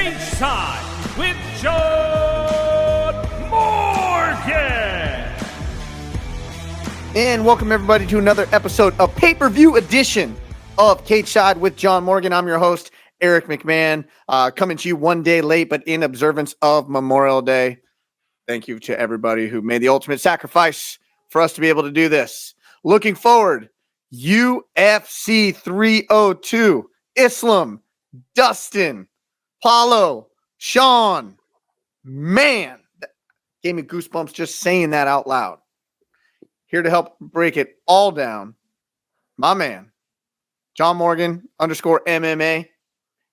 Cageside with John Morgan. And welcome everybody to another episode of pay-per-view edition of Cageside with John Morgan. I'm your host, Eric McMahon, coming to you one day late, but in observance of Memorial Day. Thank you to everybody who made the ultimate sacrifice for us to be able to do this. Looking forward, UFC 302, Islam, Dustin, Paulo, Sean. Man, that gave me goosebumps just saying that out loud. Here to help break it all down, my man, John Morgan _MMA.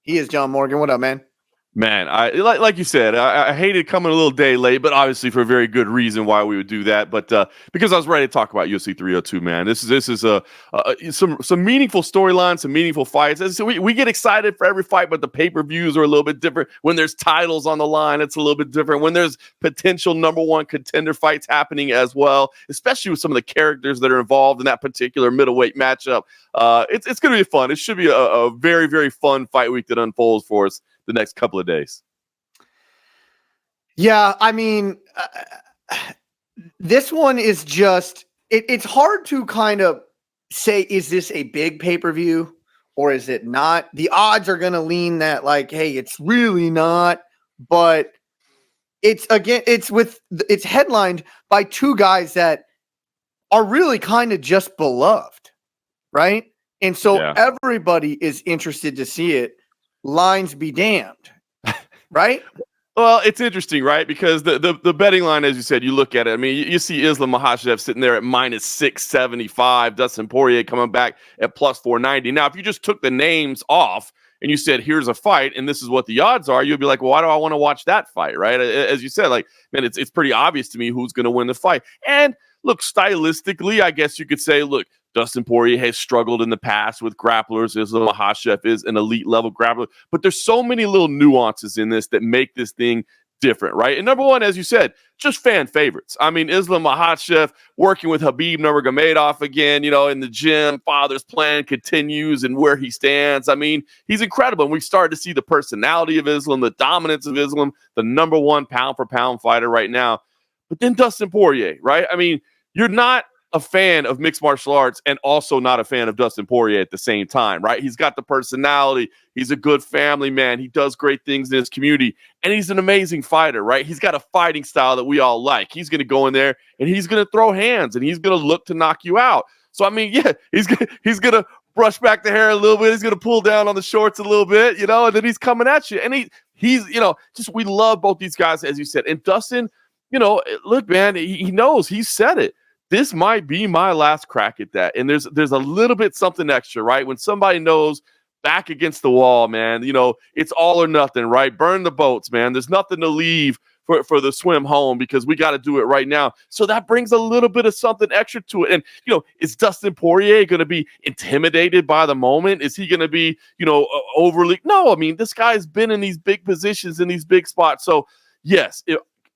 He is John Morgan. What up, man? Man, I like you said, I hated coming a little day late, but obviously for a very good reason why we would do that. But because I was ready to talk about UFC 302, man, this is some meaningful storylines, some meaningful fights. So we get excited for every fight, but the pay-per-views are a little bit different. When there's titles on the line, it's a little bit different. When there's potential number one contender fights happening as well, especially with some of the characters that are involved in that particular middleweight matchup, it's going to be fun. It should be a very, very fun fight week that unfolds for us the next couple of days. Yeah, I mean, this one is just, it's hard to kind of say, is this a big pay-per-view or is it not? The odds are going to lean that like, hey, it's really not, but it's headlined by two guys that are really kind of just beloved, right? And so everybody is interested to see it. Lines be damned, right? Well, it's interesting, right? Because the betting line, as you said, you look at it. I mean, you see Islam Makhachev sitting there at minus 675, Dustin Poirier coming back at plus 490. Now, if you just took the names off and you said, here's a fight, and this is what the odds are, you'd be like, well, why do I want to watch that fight, right? As you said, like, man, it's pretty obvious to me who's going to win the fight. And look, stylistically, I guess you could say, look, Dustin Poirier has struggled in the past with grapplers. Islam Makhachev is an elite level grappler, but there's so many little nuances in this that make this thing different, right? And number one, as you said, just fan favorites. I mean, Islam Makhachev working with Khabib Nurmagomedov again, in the gym, father's plan continues and where he stands. I mean, he's incredible. And we've started to see the personality of Islam, the dominance of Islam, the number one pound for pound fighter right now. But then Dustin Poirier, right? I mean, you're not a fan of mixed martial arts and also not a fan of Dustin Poirier at the same time, right? He's got the personality. He's a good family man. He does great things in his community, and he's an amazing fighter, right? He's got a fighting style that we all like. He's going to go in there and he's going to throw hands and he's going to look to knock you out. So, I mean, yeah, he's going to brush back the hair a little bit. He's going to pull down on the shorts a little bit, and then he's coming at you. And he's we love both these guys, as you said. And Dustin, look, man, he knows. He said it. This might be my last crack at that. And there's a little bit something extra, right? When somebody knows back against the wall, man, it's all or nothing, right? Burn the boats, man. There's nothing to leave for the swim home because we got to do it right now. So that brings a little bit of something extra to it. And, is Dustin Poirier going to be intimidated by the moment? Is he going to be, overly? No, I mean, this guy's been in these big positions, in these big spots. So, yes,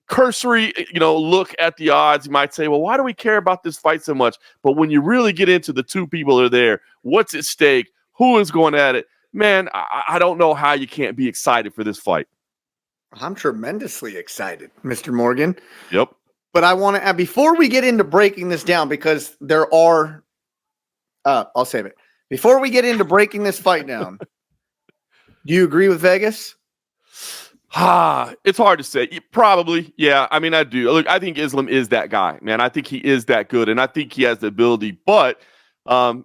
cursory, look at the odds, you might say, well, why do we care about this fight so much? But when you really get into the two people that are there, what's at stake, who is going at it, man, I don't know how you can't be excited for this fight. I'm tremendously excited, Mr. Morgan. Yep. But I want to add, before we get into breaking this down, because there are, I'll save it. Before we get into breaking this fight down, do you agree with Vegas? It's hard to say. Probably, yeah. I mean, I do. Look, I think Islam is that guy, man. I think he is that good, and I think he has the ability. But, we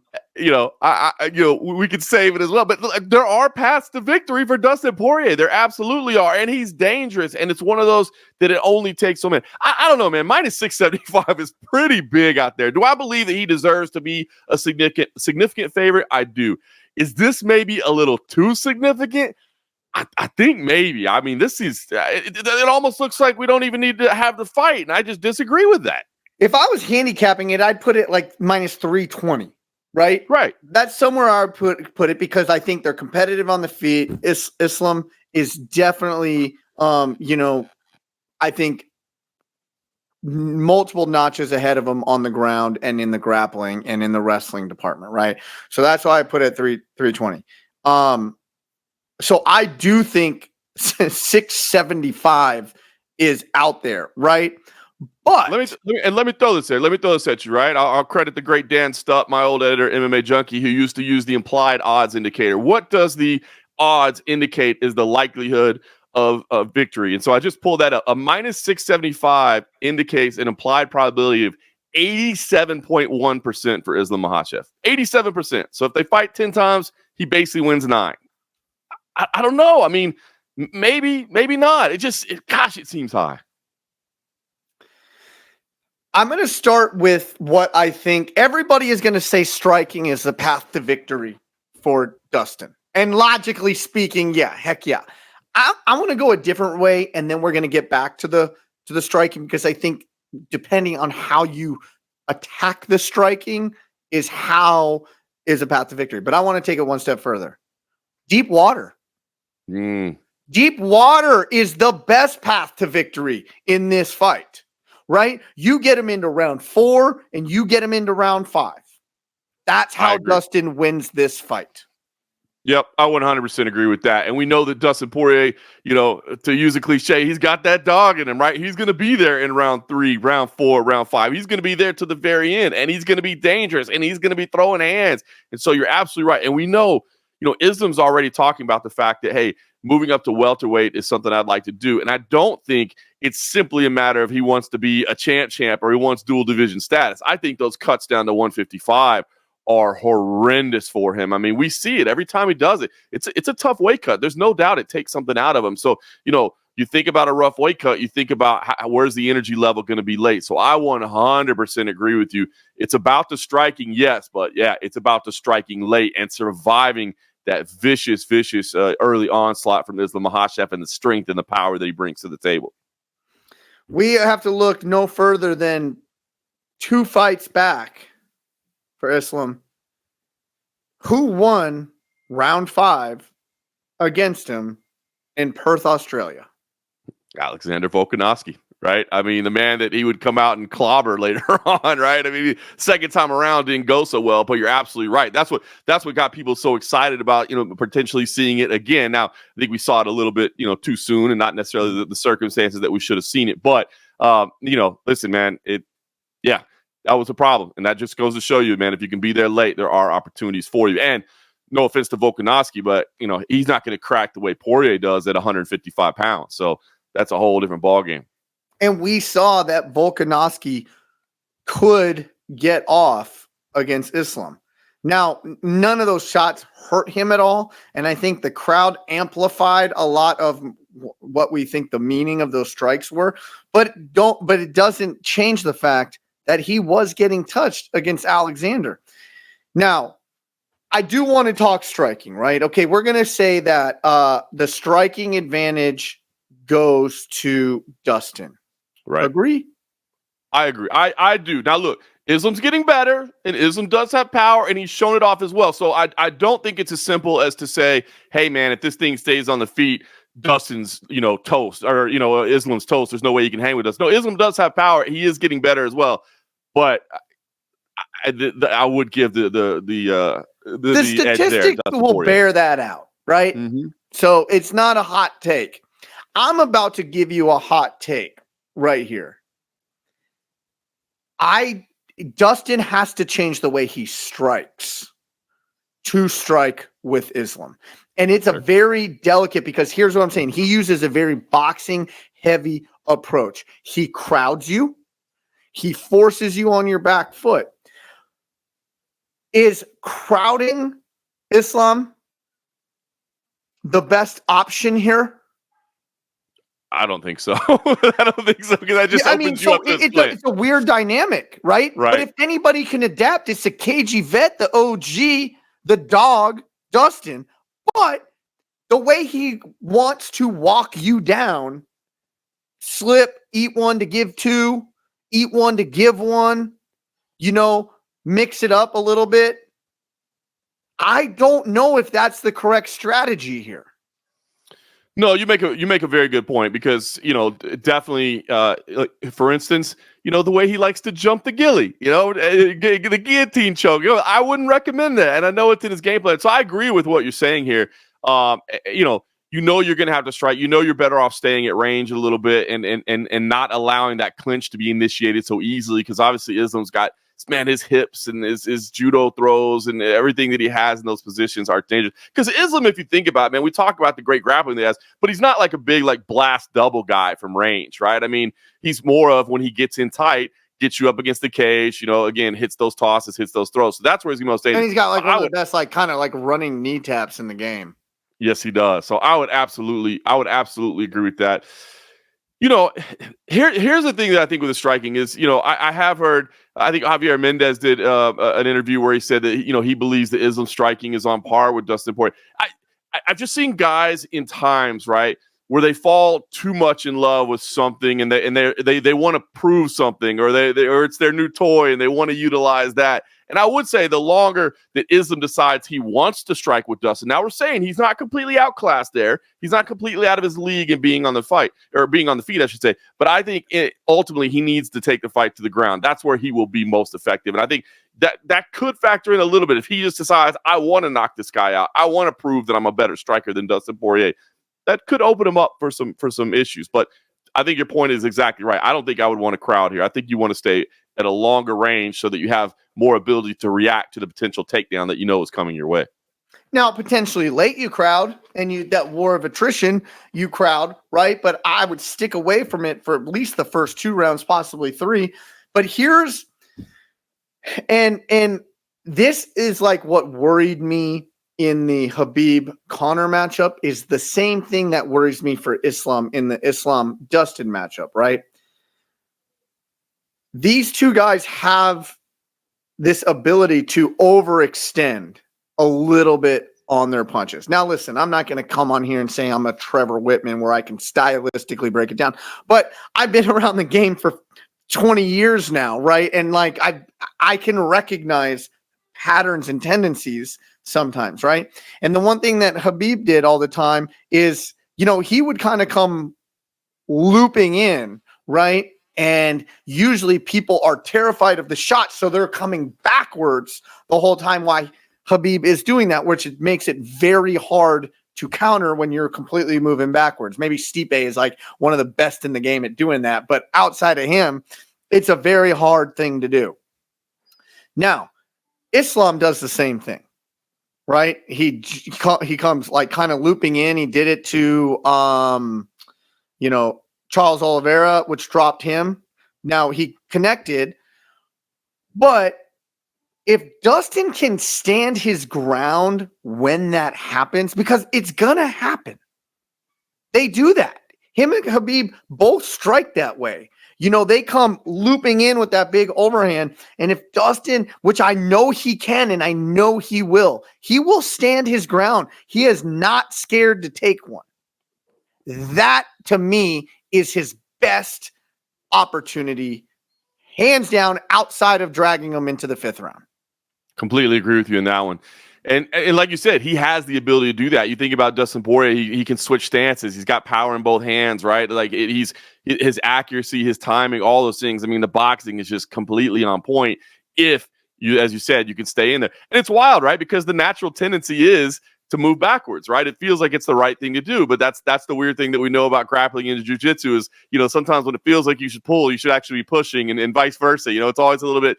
could save it as well. But look, there are paths to victory for Dustin Poirier. There absolutely are, and he's dangerous. And it's one of those that it only takes so many. I don't know, man. Minus 675 is pretty big out there. Do I believe that he deserves to be a significant favorite? I do. Is this maybe a little too significant? I think maybe. I mean, this is it almost looks like we don't even need to have the fight, and I just disagree with that. If I was handicapping it, I'd put it like minus 320, right? Right. That's somewhere I would put it because I think they're competitive on the feet. Islam is definitely, I think multiple notches ahead of them on the ground and in the grappling and in the wrestling department, right? So that's why I put it at 320. So I do think 675 is out there, right? But let me throw this there. Let me throw this at you, right? I'll credit the great Dan Stupp, my old editor, MMA Junkie, who used to use the implied odds indicator. What does the odds indicate is the likelihood of victory? And so I just pulled that up. A minus 675 indicates an implied probability of 87.1% for Islam Makhachev. 87%. So if they fight 10 times, he basically wins 9. I don't know. I mean, maybe not. It seems high. I'm going to start with what I think everybody is going to say striking is the path to victory for Dustin. And logically speaking, yeah, heck yeah. I want to go a different way, and then we're going to get back to the striking, because I think depending on how you attack the striking is a path to victory. But I want to take it one step further. Deep water. Deep water is the best path to victory in this fight, right? You get him into round 4 and you get him into round 5. That's how Dustin wins this fight. Yep, I 100% agree with that. And we know that Dustin Poirier, to use a cliche, he's got that dog in him, right? He's going to be there in round 3, round 4, round 5. He's going to be there to the very end, and he's going to be dangerous, and he's going to be throwing hands. And so you're absolutely right. And we know, Islam's already talking about the fact that, hey, moving up to welterweight is something I'd like to do. And I don't think it's simply a matter of he wants to be a champ or he wants dual division status. I think those cuts down to 155 are horrendous for him. I mean, we see it every time he does it. It's a tough weight cut. There's no doubt it takes something out of him. So, you think about a rough weight cut, you think about where's the energy level going to be late. So I 100% agree with you. It's about the striking, yes, but yeah, it's about the striking late and surviving that vicious early onslaught from Islam Makhachev and the strength and the power that he brings to the table. We have to look no further than 2 fights back for Islam, who won round 5 against him in Perth, Australia. Alexander Volkanovski, right? I mean, the man that he would come out and clobber later on, right? I mean, second time around didn't go so well, but you're absolutely right. That's what got people so excited about, potentially seeing it again. Now, I think we saw it a little bit, too soon, and not necessarily the circumstances that we should have seen it. But, listen, man, that was a problem. And that just goes to show you, man, if you can be there late, there are opportunities for you. And no offense to Volkanovski, but, he's not going to crack the way Poirier does at 155 pounds. So that's a whole different ballgame. And we saw that Volkanovski could get off against Islam. Now, none of those shots hurt him at all. And I think the crowd amplified a lot of what we think the meaning of those strikes were. But it doesn't change the fact that he was getting touched against Alexander. Now, I do want to talk striking, right? Okay, we're going to say that the striking advantage goes to Dustin. Right. Agree? I agree. I do. Now, look, Islam's getting better, and Islam does have power, and he's shown it off as well. So I don't think it's as simple as to say, hey, man, if this thing stays on the feet, Dustin's, toast, or, Islam's toast. There's no way he can hang with us. No, Islam does have power. He is getting better as well. But I would give the statistics will bear that out, right? Mm-hmm. So it's not a hot take. I'm about to give you a hot take right here. Dustin has to change the way he strikes to strike with Islam. And it's a very delicate, because here's what I'm saying. He uses a very boxing heavy approach. He crowds you. He forces you on your back foot. Is crowding Islam the best option here? I don't think so. I don't think so, because it's a weird dynamic, right? Right. But if anybody can adapt, it's a cagey vet, the OG, the dog, Dustin. But the way he wants to walk you down, slip, eat one to give 2, eat one to give 1, mix it up a little bit. I don't know if that's the correct strategy here. No, you make a very good point, because, definitely, for instance, the way he likes to jump the ghillie, the guillotine choke, I wouldn't recommend that. And I know it's in his game plan. So I agree with what you're saying here. you know you're going to have to strike. You know you're better off staying at range a little bit and not allowing that clinch to be initiated so easily, because obviously Islam's got, man, his hips and his judo throws and everything that he has in those positions are dangerous. Because Islam, if you think about it, man, we talk about the great grappling that he has, but he's not like a big like blast double guy from range, right? I mean, he's more of, when he gets in tight, gets you up against the cage, again, hits those tosses, hits those throws. So that's where he's most dangerous. And he's got like one of the best, like kind of like running knee taps in the game. Yes, he does. So I would absolutely agree with that. Here's the thing that I think with the striking is, I have heard, I think Javier Mendez did an interview where he said that, he believes the Islam striking is on par with Dustin Poirier. I've just seen guys in times, right, where they fall too much in love with something and they want to prove something, or or it's their new toy and they want to utilize that. And I would say the longer that Islam decides he wants to strike with Dustin, now we're saying he's not completely outclassed there. He's not completely out of his league and being on the feet, I should say. But I think ultimately he needs to take the fight to the ground. That's where he will be most effective. And I think that could factor in a little bit if he just decides, I want to knock this guy out. I want to prove that I'm a better striker than Dustin Poirier. That could open him up for some issues. But I think your point is exactly right. I don't think I would want a crowd here. I think you want to stay at a longer range so that you have more ability to react to the potential takedown that is coming your way. Now, potentially late you crowd, and that war of attrition you crowd, right? But I would stick away from it for at least the first 2 rounds, possibly 3. But here's and this is like what worried me in the Khabib-Conor matchup is the same thing that worries me for Islam in the Islam-Dustin matchup, right? These 2 guys have this ability to overextend a little bit on their punches. Now, listen, I'm not going to come on here and say I'm a Trevor Whitman where I can stylistically break it down, but I've been around the game for 20 years now, right? And like I can recognize patterns and tendencies sometimes, right? And the one thing that Khabib did all the time is, he would kind of come looping in, right? And usually people are terrified of the shot, so they're coming backwards the whole time. Why Khabib is doing that, which makes it very hard to counter when you're completely moving backwards. Maybe Stipe is like one of the best in the game at doing that, but outside of him, it's a very hard thing to do. Now, Islam does the same thing, right? He comes like kind of looping in. He did it to, Charles Oliveira, which dropped him. Now he connected, but if Dustin can stand his ground when that happens, because it's going to happen. They do that. Him and Khabib both strike that way. They come looping in with that big overhand. And if Dustin, which I know he can and I know he will stand his ground. He is not scared to take one. That, to me, is his best opportunity, hands down, outside of dragging him into the 5th round. Completely agree with you in that one. And like you said, he has the ability to do that. You think about Dustin Poirier, he can switch stances. He's got power in both hands, right? Like his accuracy, his timing, all those things. I mean, the boxing is just completely on point. If you, as you said, you can stay in there. And it's wild, right? Because the natural tendency is to move backwards, right? It feels like it's the right thing to do, but that's the weird thing that we know about grappling into jiu-jitsu is, sometimes when it feels like you should pull, you should actually be pushing, and vice versa. It's always a little bit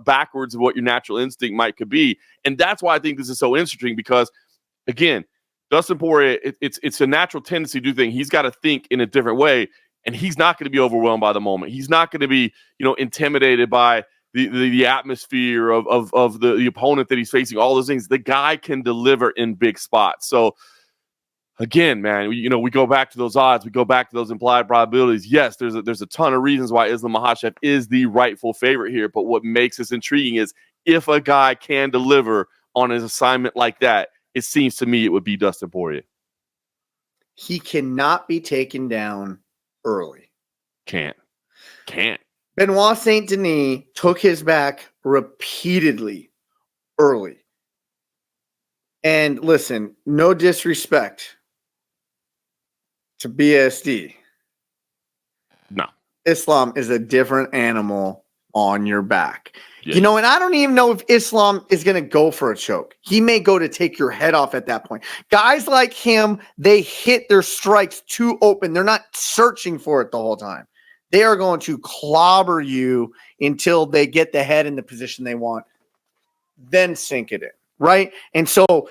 backwards of what your natural instinct could be. And that's why I think this is so interesting because, again, Dustin Poirier, it's a natural tendency to do things. He's got to think in a different way, and he's not going to be overwhelmed by the moment. He's not going to be, intimidated by the atmosphere of the opponent that he's facing, all those things. The guy can deliver in big spots. So again, man, we go back to those odds, we go back to those implied probabilities. Yes, there's a ton of reasons why Islam Makhachev is the rightful favorite here, but what makes this intriguing is if a guy can deliver on his assignment like that, it seems to me it would be Dustin Poirier. He cannot be taken down early. Can't. Benoit Saint Denis took his back repeatedly early. And listen, no disrespect to BSD. No. Islam is a different animal on your back. Yeah. You know, and I don't even know if Islam is going to go for a choke. He may go to take your head off at that point. Guys like him, they hit their strikes too open. They're not searching for it the whole time. They are going to clobber you until they get the head in the position they want, then sink it in, right? And so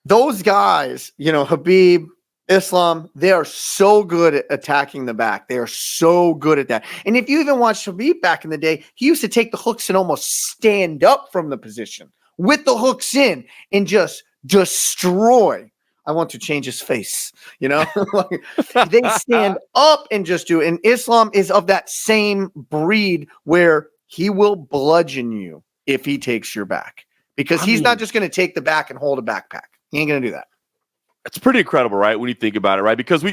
those guys, you know, Khabib, Islam, they are so good at attacking the back. They are so good at that. And if you even watch Khabib back in the day, he used to take the hooks and almost stand up from the position with the hooks in and just destroy. I want to change his face, you know? They stand up and just do it. And Islam is of that same breed where he will bludgeon you if he takes your back. Because he's not just going to take the back and hold a backpack. He ain't going to do that. It's pretty incredible, right? When you think about it, right? Because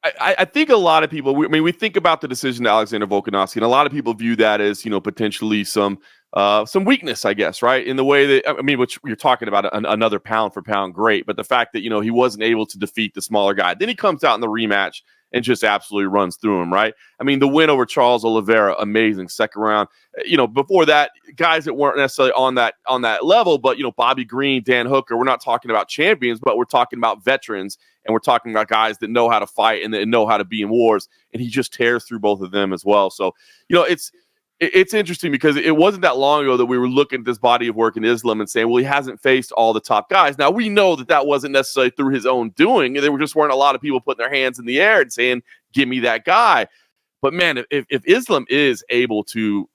I think a lot of people, we think about the decision to Alexander Volkanovski, and a lot of people view that as, potentially some weakness, I guess, right? In the way that, which you're talking about another pound for pound, great. But the fact that, he wasn't able to defeat the smaller guy, then he comes out in the rematch and just absolutely runs through him, right? The win over Charles Oliveira, amazing second round. Before that, guys that weren't necessarily on that level, but Bobby Green, Dan Hooker, we're not talking about champions, but we're talking about veterans, and we're talking about guys that know how to fight and that know how to be in wars, and he just tears through both of them as well. So, it's interesting because it wasn't that long ago that we were looking at this body of work in Islam and saying, well, he hasn't faced all the top guys. Now, we know that wasn't necessarily through his own doing. There just weren't a lot of people putting their hands in the air and saying, give me that guy. But, man, if Islam is able to,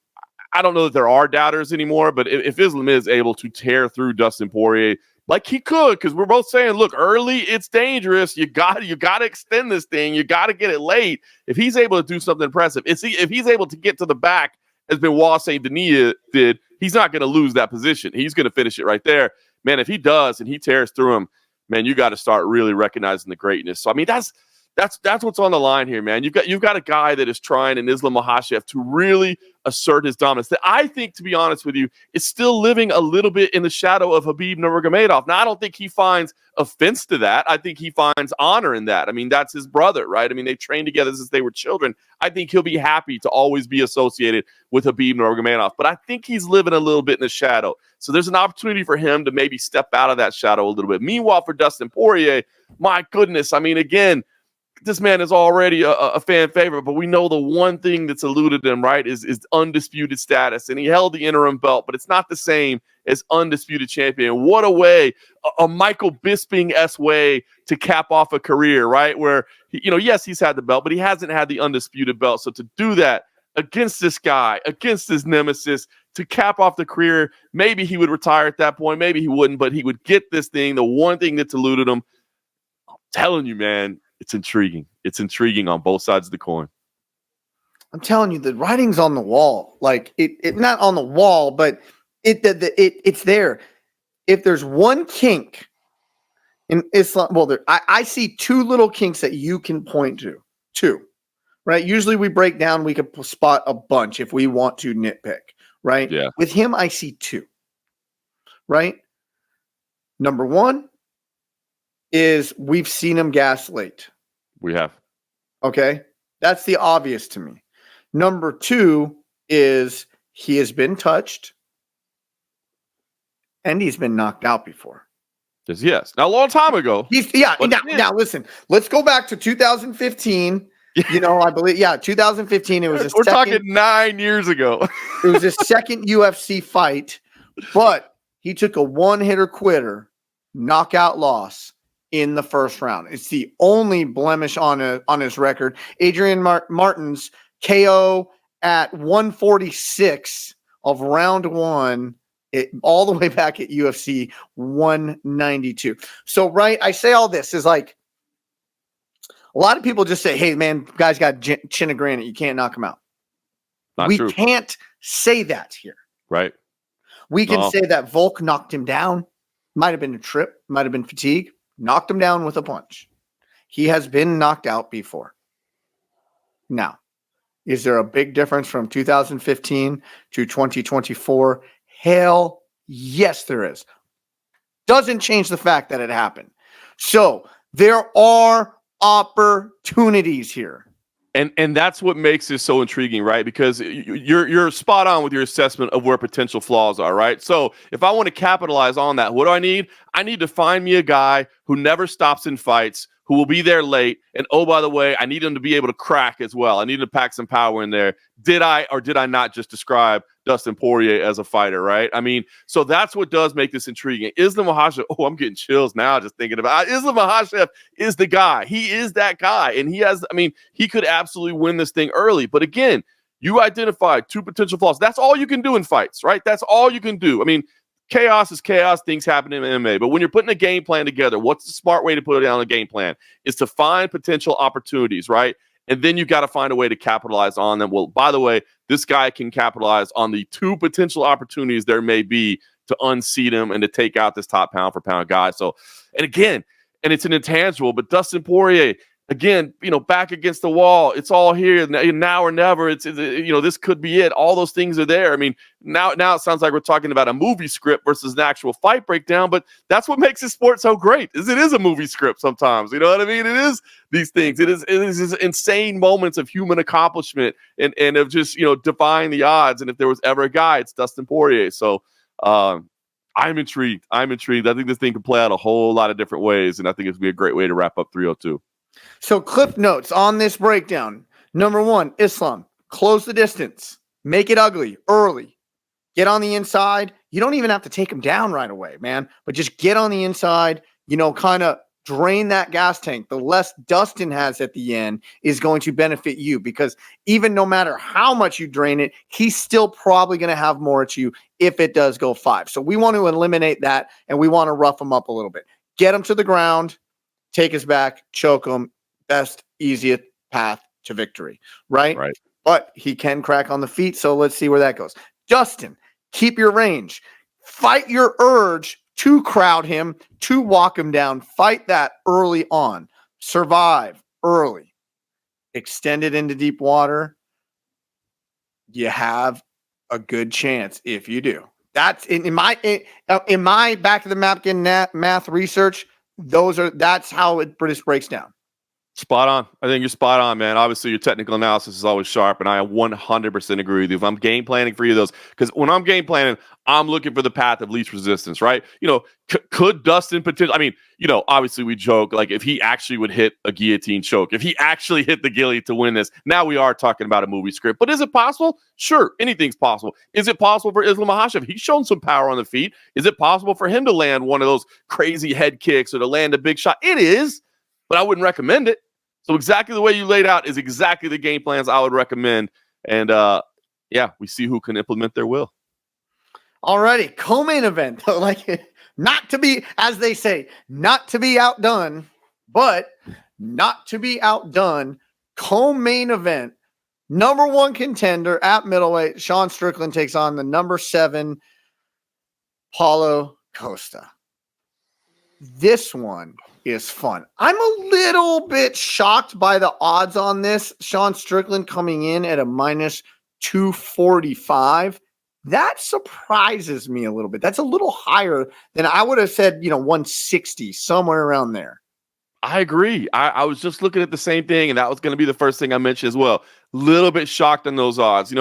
I don't know that there are doubters anymore, but if Islam is able to tear through Dustin Poirier like he could, because we're both saying, look, early, it's dangerous. You got to extend this thing. You got to get it late. If he's able to do something impressive, if he's able to get to the back, as Benoit Saint Denis did, he's not going to lose that position. He's going to finish it right there. Man, if he does and he tears through him, man, you got to start really recognizing the greatness. So, that's what's on the line here, man. You've got a guy that is trying in Islam Makhachev to really assert his dominance that I think, to be honest with you, is still living a little bit in the shadow of Khabib Nurmagomedov. Now, I don't think he finds offense to that. I think he finds honor in that. That's his brother, right? They trained together since they were children. I think he'll be happy to always be associated with Khabib Nurmagomedov, but I think he's living a little bit in the shadow. So there's an opportunity for him to maybe step out of that shadow a little bit. Meanwhile, for Dustin Poirier, my goodness, again, this man is already a fan favorite, but we know the one thing that's eluded him, right, is undisputed status. And he held the interim belt, but it's not the same as undisputed champion. What a way, a Michael Bisping-esque way to cap off a career, right? Where, yes, he's had the belt, but he hasn't had the undisputed belt. So to do that against this guy, against his nemesis, to cap off the career, maybe he would retire at that point, maybe he wouldn't, but he would get this thing, the one thing that's eluded him. I'm telling you, man, it's intriguing. It's intriguing on both sides of the coin. I'm telling you, the writing's on the wall. Like it not on the wall, but it's there. If there's one kink in Islam, well, I see two little kinks that you can point to. Two, right? Usually we break down, we could spot a bunch if we want to nitpick, right? Yeah. With him, I see two, right? Number one is we've seen him gas late. We have. Okay. That's the obvious to me. Number two is he has been touched and he's been knocked out before. Yes. Now, a long time ago. Now listen, let's go back to 2015. I believe, 2015. It was we're talking 9 years ago. It was his second UFC fight, but he took a one-hitter quitter, knockout loss in the first round. It's the only blemish on his record. Adrian Martin's KO at 146 of round one, all the way back at UFC 192. So, right, I say all this is like a lot of people just say, hey, man, guy's got chin of granite. You can't knock him out. Not true. Can't say that here. Right. We can say that Volk knocked him down. Might have been a trip. Might have been fatigue. Knocked him down with a punch. He has been knocked out before. Now, is there a big difference from 2015 to 2024? Hell yes, there is. Doesn't change the fact that it happened. So there are opportunities here. And that's what makes this so intriguing, right? Because you're spot on with your assessment of where potential flaws are, right? So if I want to capitalize on that, what do I need? I need to find me a guy who never stops in fights, who will be there late. And oh, by the way, I need him to be able to crack as well. I need to pack some power in there. Did I or did I not just describe Dustin Poirier as a fighter, right? I mean, so that's what does make this intriguing. Islam Makhachev, oh, I'm getting chills now just thinking about it. Islam Makhachev is the guy. He is that guy. And he has, I mean, he could absolutely win this thing early. But again, you identified 2 potential flaws. That's all you can do in fights, right? That's all you can do. I mean, chaos is chaos. Things happen in MMA. But when you're putting a game plan together, what's the smart way to put it on a game plan? Is to find potential opportunities, right? And then you got to find a way to capitalize on them. Well, by the way, this guy can capitalize on the 2 potential opportunities there may be to unseat him and to take out this top pound for pound guy. So, and again, and it's an intangible, but Dustin Poirier, again, back against the wall. It's all here now or never. It's this could be it. All those things are there. I mean, now it sounds like we're talking about a movie script versus an actual fight breakdown, but that's what makes this sport so great. It is a movie script sometimes. You know what I mean? It is these things. It is these insane moments of human accomplishment and of just defying the odds. And if there was ever a guy, it's Dustin Poirier. So I'm intrigued. I think this thing could play out a whole lot of different ways, and I think it's gonna be a great way to wrap up 302. So clip notes on this breakdown. Number 1, Islam, close the distance, make it ugly early, get on the inside. You don't even have to take him down right away, man, but just get on the inside, kind of drain that gas tank. The less Dustin has at the end is going to benefit you, because even no matter how much you drain it, he's still probably going to have more at you if it does go 5. So we want to eliminate that, and we want to rough him up a little bit. Get him to the ground, take his back, choke him. Best, easiest path to victory, right? Right. But he can crack on the feet, so let's see where that goes. Dustin, keep your range. Fight your urge to crowd him, to walk him down. Fight that early on. Survive early. Extend it into deep water. You have a good chance if you do. That's in my back of the napkin math research. That's how this breaks down. Spot on. I think you're spot on, man. Obviously, your technical analysis is always sharp, and I 100% agree with you. If I'm game planning for you, because when I'm game planning, I'm looking for the path of least resistance, right? Could Dustin potentially? I mean, obviously we joke like if he actually would hit a guillotine choke, if he actually hit the ghillie to win this. Now we are talking about a movie script, but is it possible? Sure, anything's possible. Is it possible for Islam Makhachev? He's shown some power on the feet. Is it possible for him to land one of those crazy head kicks or to land a big shot? It is. But I wouldn't recommend it. So exactly the way you laid out is exactly the game plans I would recommend. And we see who can implement their will. Alrighty, co-main event. Like, not to be, as they say, not to be outdone, but not to be outdone. Co-main event. Number 1 contender at middleweight, Sean Strickland takes on the number 7, Paulo Costa. This one is fun. I'm a little bit shocked by the odds on this. Sean Strickland coming in at a minus 245. That surprises me a little bit. That's a little higher than I would have said, 160, somewhere around there. I agree. I was just looking at the same thing, and that was going to be the first thing I mentioned as well. Little bit shocked on those odds.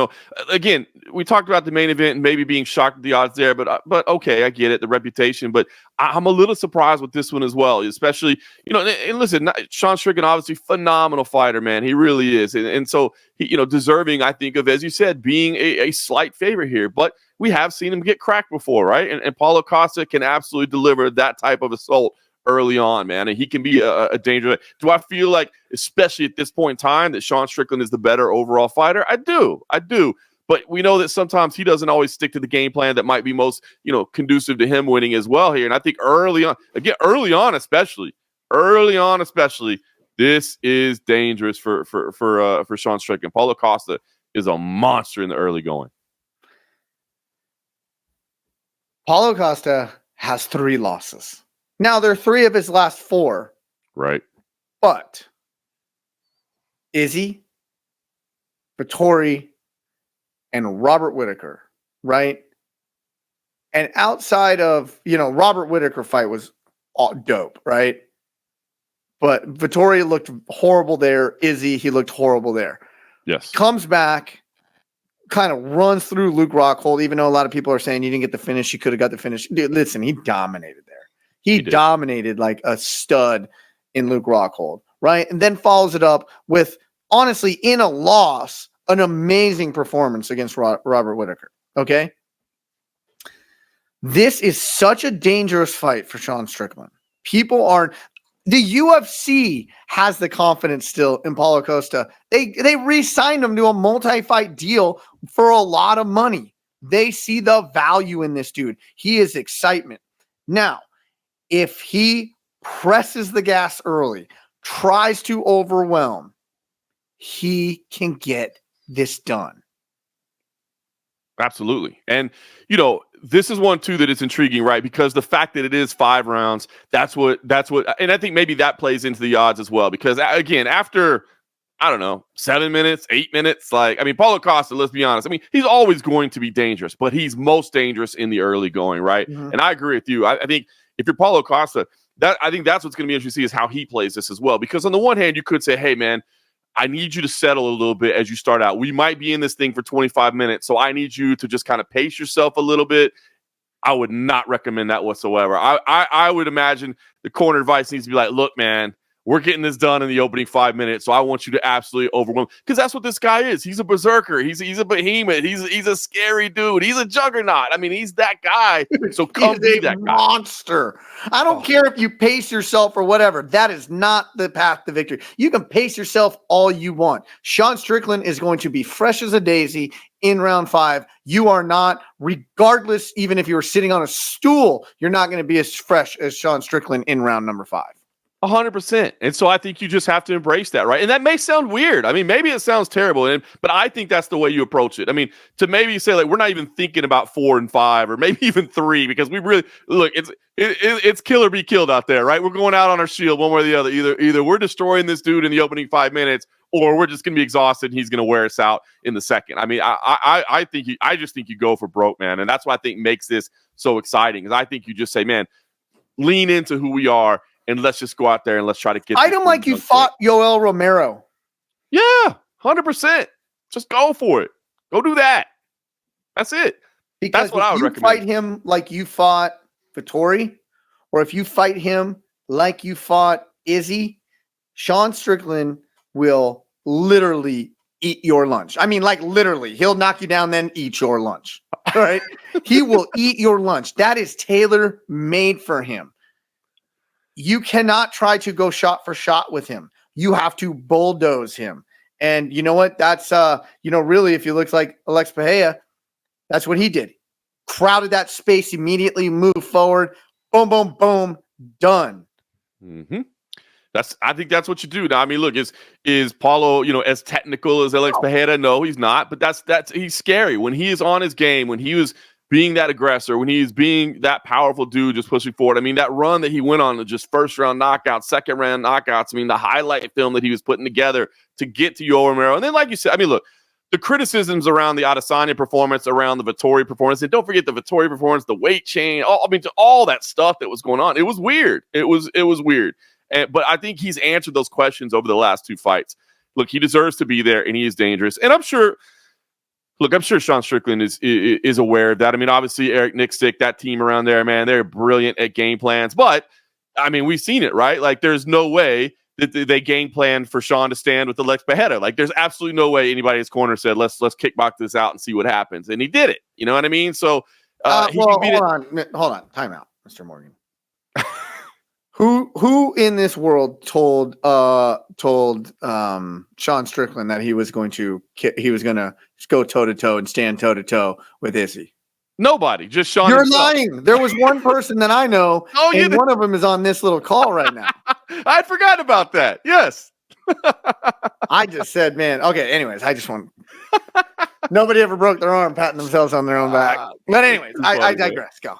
Again, we talked about the main event and maybe being shocked at the odds there, but okay, I get it, the reputation. But I'm a little surprised with this one as well, especially, and listen, Sean Strickland, obviously phenomenal fighter, man. He really is. And so, he, deserving, I think, of, as you said, being a slight favorite here. But we have seen him get cracked before, right? And Paulo Costa can absolutely deliver that type of assault early on, man, and he can be a danger. Do I feel like, especially at this point in time, that Sean Strickland is the better overall fighter? I do. But we know that sometimes he doesn't always stick to the game plan that might be most, conducive to him winning as well here. And I think early on especially, this is dangerous for Sean Strickland. Paulo Costa is a monster in the early going. Paulo Costa has 3 losses. Now, they're 3 of his last 4. Right. But Izzy, Vettori, and Robert Whittaker, right? And outside of, Robert Whittaker fight was dope, right? But Vettori looked horrible there. Izzy, he looked horrible there. Yes. Comes back, kind of runs through Luke Rockhold, even though a lot of people are saying you didn't get the finish. You could have got the finish. Dude, listen, he dominated there. He dominated like a stud in Luke Rockhold, right? And then follows it up with, honestly, in a loss, an amazing performance against Robert Whittaker, okay? This is such a dangerous fight for Sean Strickland. People aren't – the UFC has the confidence still in Paulo Costa. They re-signed him to a multi-fight deal for a lot of money. They see the value in this dude. He is excitement. Now, if he presses the gas early, tries to overwhelm, he can get this done. Absolutely. And, you know, this is one, too, that is intriguing, right? Because the fact that it is 5 rounds, that's what, and I think maybe that plays into the odds as well. Because, again, after, I don't know, 7 minutes, 8 minutes, like, I mean, Paulo Costa, let's be honest. I mean, he's always going to be dangerous, but he's most dangerous in the early going, right? Mm-hmm. And I agree with you. I think if you're Paulo Costa, I think that's what's going to be interesting to see is how he plays this as well. Because on the one hand, you could say, hey, man, I need you to settle a little bit as you start out. We might be in this thing for 25 minutes, so I need you to just kind of pace yourself a little bit. I would not recommend that whatsoever. I would imagine the corner advice needs to be like, look, man, we're getting this done in the opening 5 minutes, so I want you to absolutely overwhelm. Because that's what this guy is. He's a berserker. He's a behemoth. He's a scary dude. He's a juggernaut. I mean, he's that guy. So come be that guy. Monster. I don't care if you pace yourself or whatever. That is not the path to victory. You can pace yourself all you want. Sean Strickland is going to be fresh as a daisy in round 5. You are not, regardless, even if you were sitting on a stool, you're not going to be as fresh as Sean Strickland in round number 5. 100%. And so I think you just have to embrace that, right? And that may sound weird. I mean, maybe it sounds terrible, but I think that's the way you approach it. I mean, to maybe say like, we're not even thinking about 4 and 5 or maybe even 3, because we really look, it's kill or be killed out there, right? We're going out on our shield one way or the other. Either we're destroying this dude in the opening 5 minutes, or we're just going to be exhausted and he's going to wear us out in the second. I mean, I just think you go for broke, man. And that's what I think makes this so exciting, is I think you just say, man, lean into who we are, and let's just go out there and let's try to get. Fight him like you fought Yoel Romero. Yeah, 100%. Just go for it. Go do that. That's it. Because that's what I would recommend. Fight him like you fought Vettori, or if you fight him like you fought Izzy, Sean Strickland will literally eat your lunch. I mean, like literally, he'll knock you down, then eat your lunch. All right. He will eat your lunch. That is tailor made for him. You cannot try to go shot for shot with him. You have to bulldoze him. And you know what? That's, really, if you look like Alex Pereira, that's what he did. Crowded that space immediately, moved forward. Boom, boom, boom. Done. Mm-hmm. I think that's what you do. Now, I mean, look, is Paulo, as technical as Alex Pereira? No, he's not. But he's scary. When he is on his game, when he was being that aggressor, when he's being that powerful dude just pushing forward. I mean, that run that he went on, just first round knockouts, second round knockouts. I mean, the highlight film that he was putting together to get to Yoel Romero. And then, like you said, I mean, look, the criticisms around the Adesanya performance, around the Vettori performance, and don't forget the Vettori performance, the weight change, all that stuff that was going on. It was weird. It was weird. But I think he's answered those questions over the last 2 fights. Look, he deserves to be there, and he is dangerous. And I'm sure Sean Strickland is aware of that. I mean, obviously, Eric Nickstick, that team around there, man, they're brilliant at game plans. But, I mean, we've seen it, right? Like, there's no way that they game plan for Sean to stand with the Lex Pereira. Like, there's absolutely no way anybody in his corner said, let's kickbox this out and see what happens. And he did it. You know what I mean? So, hold on. Time out, Mr. Morgan. Who in this world told Sean Strickland that he was going to go toe to toe and stand toe to toe with Izzy? Nobody, just Sean. You're himself. lying. There was one person that I know, and one of them is on this little call right now. I forgot about that. Yes. I just said, man. Okay. Anyways, I just want. Nobody ever broke their arm patting themselves on their own back. But anyways, I digress. Go.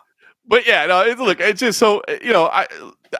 But yeah, no. It's just so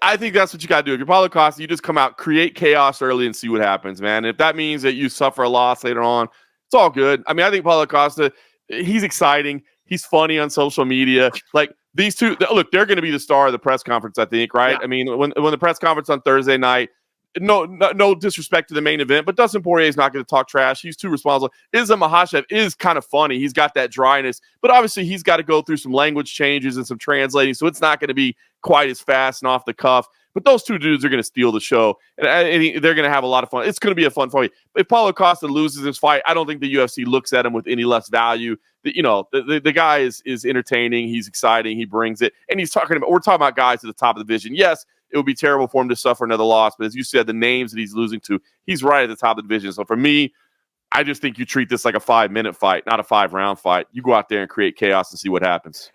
I think that's what you got to do. If you're Paulo Costa, you just come out, create chaos early, and see what happens, man. If that means that you suffer a loss later on, it's all good. I mean, I think Paulo Costa, he's exciting. He's funny on social media. Like, these two, look, they're going to be the star of the press conference, I think, right? Yeah. I mean, when the press conference on Thursday night, no disrespect to the main event, but Dustin Poirier is not going to talk trash. He's too responsible. Islam Makhachev is kind of funny. He's got that dryness, but obviously he's got to go through some language changes and some translating, so it's not going to be quite as fast and off the cuff. But those two dudes are going to steal the show, and they're going to have a lot of fun. It's going to be a fun fight. If Paulo Costa loses this fight, I don't think the UFC looks at him with any less value. The guy is entertaining. He's exciting. He brings it, and we're talking about guys at the top of the division. Yes, it would be terrible for him to suffer another loss, but as you said, the names that he's losing to, he's right at the top of the division. So for me, I just think you treat this like a 5-minute fight, not a 5-round fight. You go out there and create chaos and see what happens.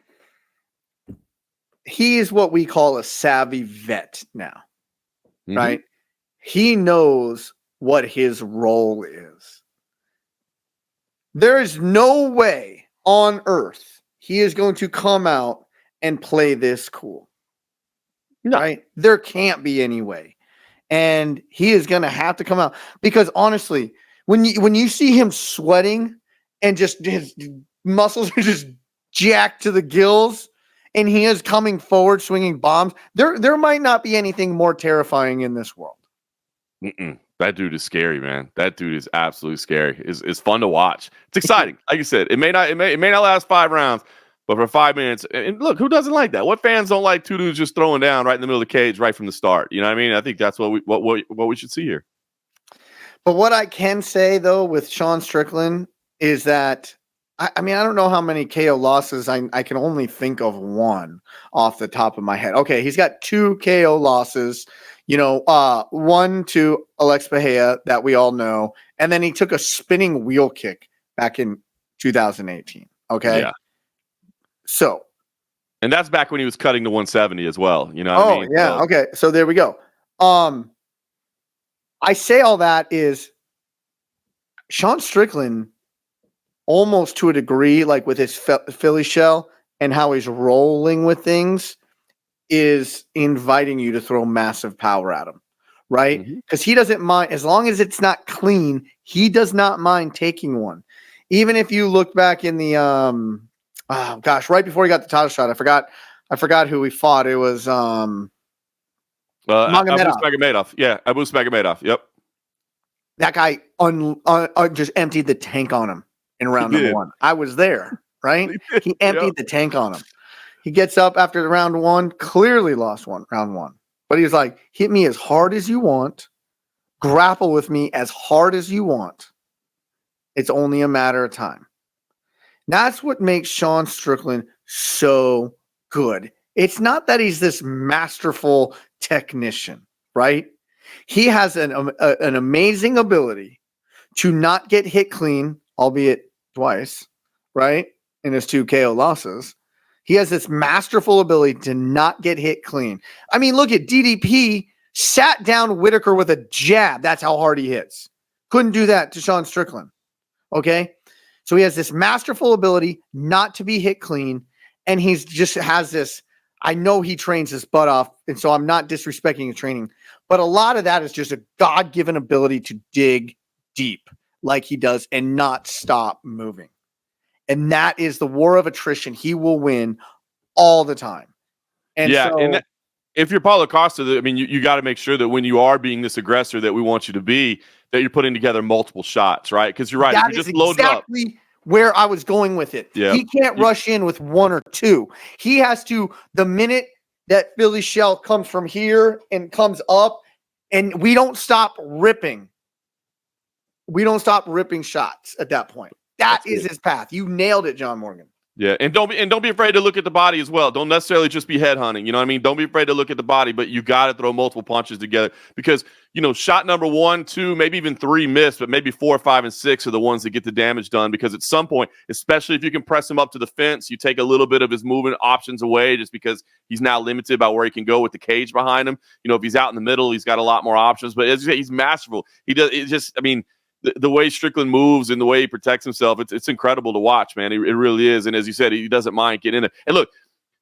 He is what we call a savvy vet now, right? He knows what his role is. There is no way on earth he is going to come out and play this cool. No. Right? There can't be any way. And he is going to have to come out because honestly, when you see him sweating and just his muscles are just jacked to the gills, and he is coming forward, swinging bombs. There might not be anything more terrifying in this world. That dude is scary, man. That dude is absolutely scary. It's fun to watch. It's exciting. Like you said, it may not last 5 rounds, but for 5 minutes. And look, who doesn't like that? What fans don't like two dudes just throwing down right in the middle of the cage right from the start? You know what I mean? I think that's what we should see here. But what I can say though with Sean Strickland is that. I mean, I don't know how many KO losses. I can only think of one off the top of my head. Okay, he's got 2 KO losses. One to Alex Bahia that we all know, and then he took a spinning wheel kick back in 2018. Okay, yeah. So, and that's back when he was cutting to 170 as well. You know? What I mean? Yeah. So. Okay, so there we go. I say all that is Sean Strickland. Almost to a degree, like with his Philly shell and how he's rolling with things, is inviting you to throw massive power at him, right? Because he doesn't mind, as long as it's not clean, he does not mind taking one. Even if you look back in the, right before he got the title shot, I forgot who he fought. It was Abu Magomedov. Yeah, Abu Magomedov. Yep. That guy just emptied the tank on him. In round number 1. I was there, right? He emptied the tank on him. He gets up after the round 1, clearly lost round 1. But he was like, hit me as hard as you want, grapple with me as hard as you want. It's only a matter of time. That's what makes Sean Strickland so good. It's not that he's this masterful technician, right? He has an amazing ability to not get hit clean, albeit twice, right? In his 2 KO losses. He has this masterful ability to not get hit clean. I mean, look at DDP sat down Whitaker with a jab. That's how hard he hits. Couldn't do that to Sean Strickland. Okay? So he has this masterful ability not to be hit clean, and he's just has this, I know he trains his butt off, and so I'm not disrespecting his training, but a lot of that is just a God-given ability to dig deep like he does and not stop moving. And that is the war of attrition. He will win all the time. And if you're Paulo Costa, I mean, you got to make sure that when you are being this aggressor that we want you to be, that you're putting together multiple shots, right? Because you're right. That if you is just load exactly up. Where I was going with it. Yeah. He can't rush in with 1 or 2. He has to, the minute that Philly shell comes from here and comes up, and we don't stop ripping. We don't stop ripping shots at that point. That's his path. You nailed it, John Morgan. Yeah, and don't be afraid to look at the body as well. Don't necessarily just be head hunting. You know what I mean? Don't be afraid to look at the body, but you got to throw multiple punches together because shot number 1, 2, maybe even 3 miss, but maybe 4, 5, and 6 are the ones that get the damage done. Because at some point, especially if you can press him up to the fence, you take a little bit of his movement options away just because he's now limited about where he can go with the cage behind him. If he's out in the middle, he's got a lot more options. But as you say, he's masterful. He does. It just, I mean. The way Strickland moves and the way he protects himself, it's incredible to watch, man. It really is. And as you said, he doesn't mind getting in it. And look,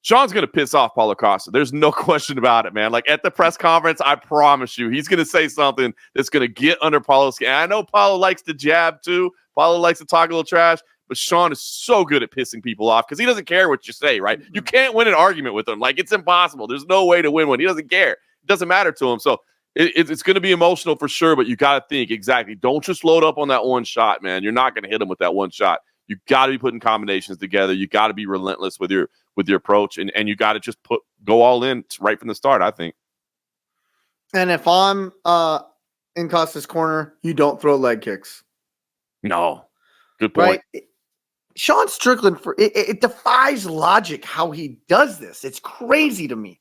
Sean's going to piss off Paulo Costa. There's no question about it, man. Like at the press conference, I promise you, he's going to say something that's going to get under Paulo's skin. I know Paulo likes to jab too. Paulo likes to talk a little trash, but Sean is so good at pissing people off because he doesn't care what you say, right? You can't win an argument with him. Like it's impossible. There's no way to win one. He doesn't care. It doesn't matter to him. So It's going to be emotional for sure, but you got to think exactly. Don't just load up on that one shot, man. You're not going to hit him with that one shot. You got to be putting combinations together. You got to be relentless with your approach, and you got to just go all in right from the start, I think. And if I'm in Costa's corner, you don't throw leg kicks. No, good point. Right? Sean Strickland, it defies logic how he does this. It's crazy to me.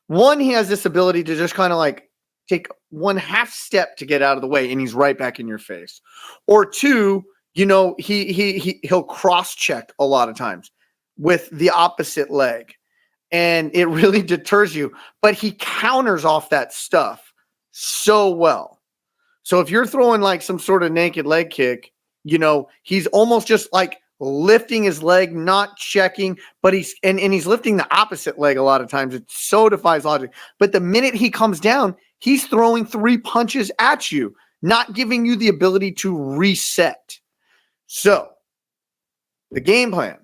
One, he has this ability to just kind of like take one half step to get out of the way, and he's right back in your face. Or two, he'll cross check a lot of times with the opposite leg, and it really deters you. But he counters off that stuff so well. So if you're throwing like some sort of naked leg kick, he's almost just like lifting his leg, not checking, but he's lifting the opposite leg a lot of times. It so defies logic. But the minute he comes down, he's throwing 3 punches at you, not giving you the ability to reset. So the game plan,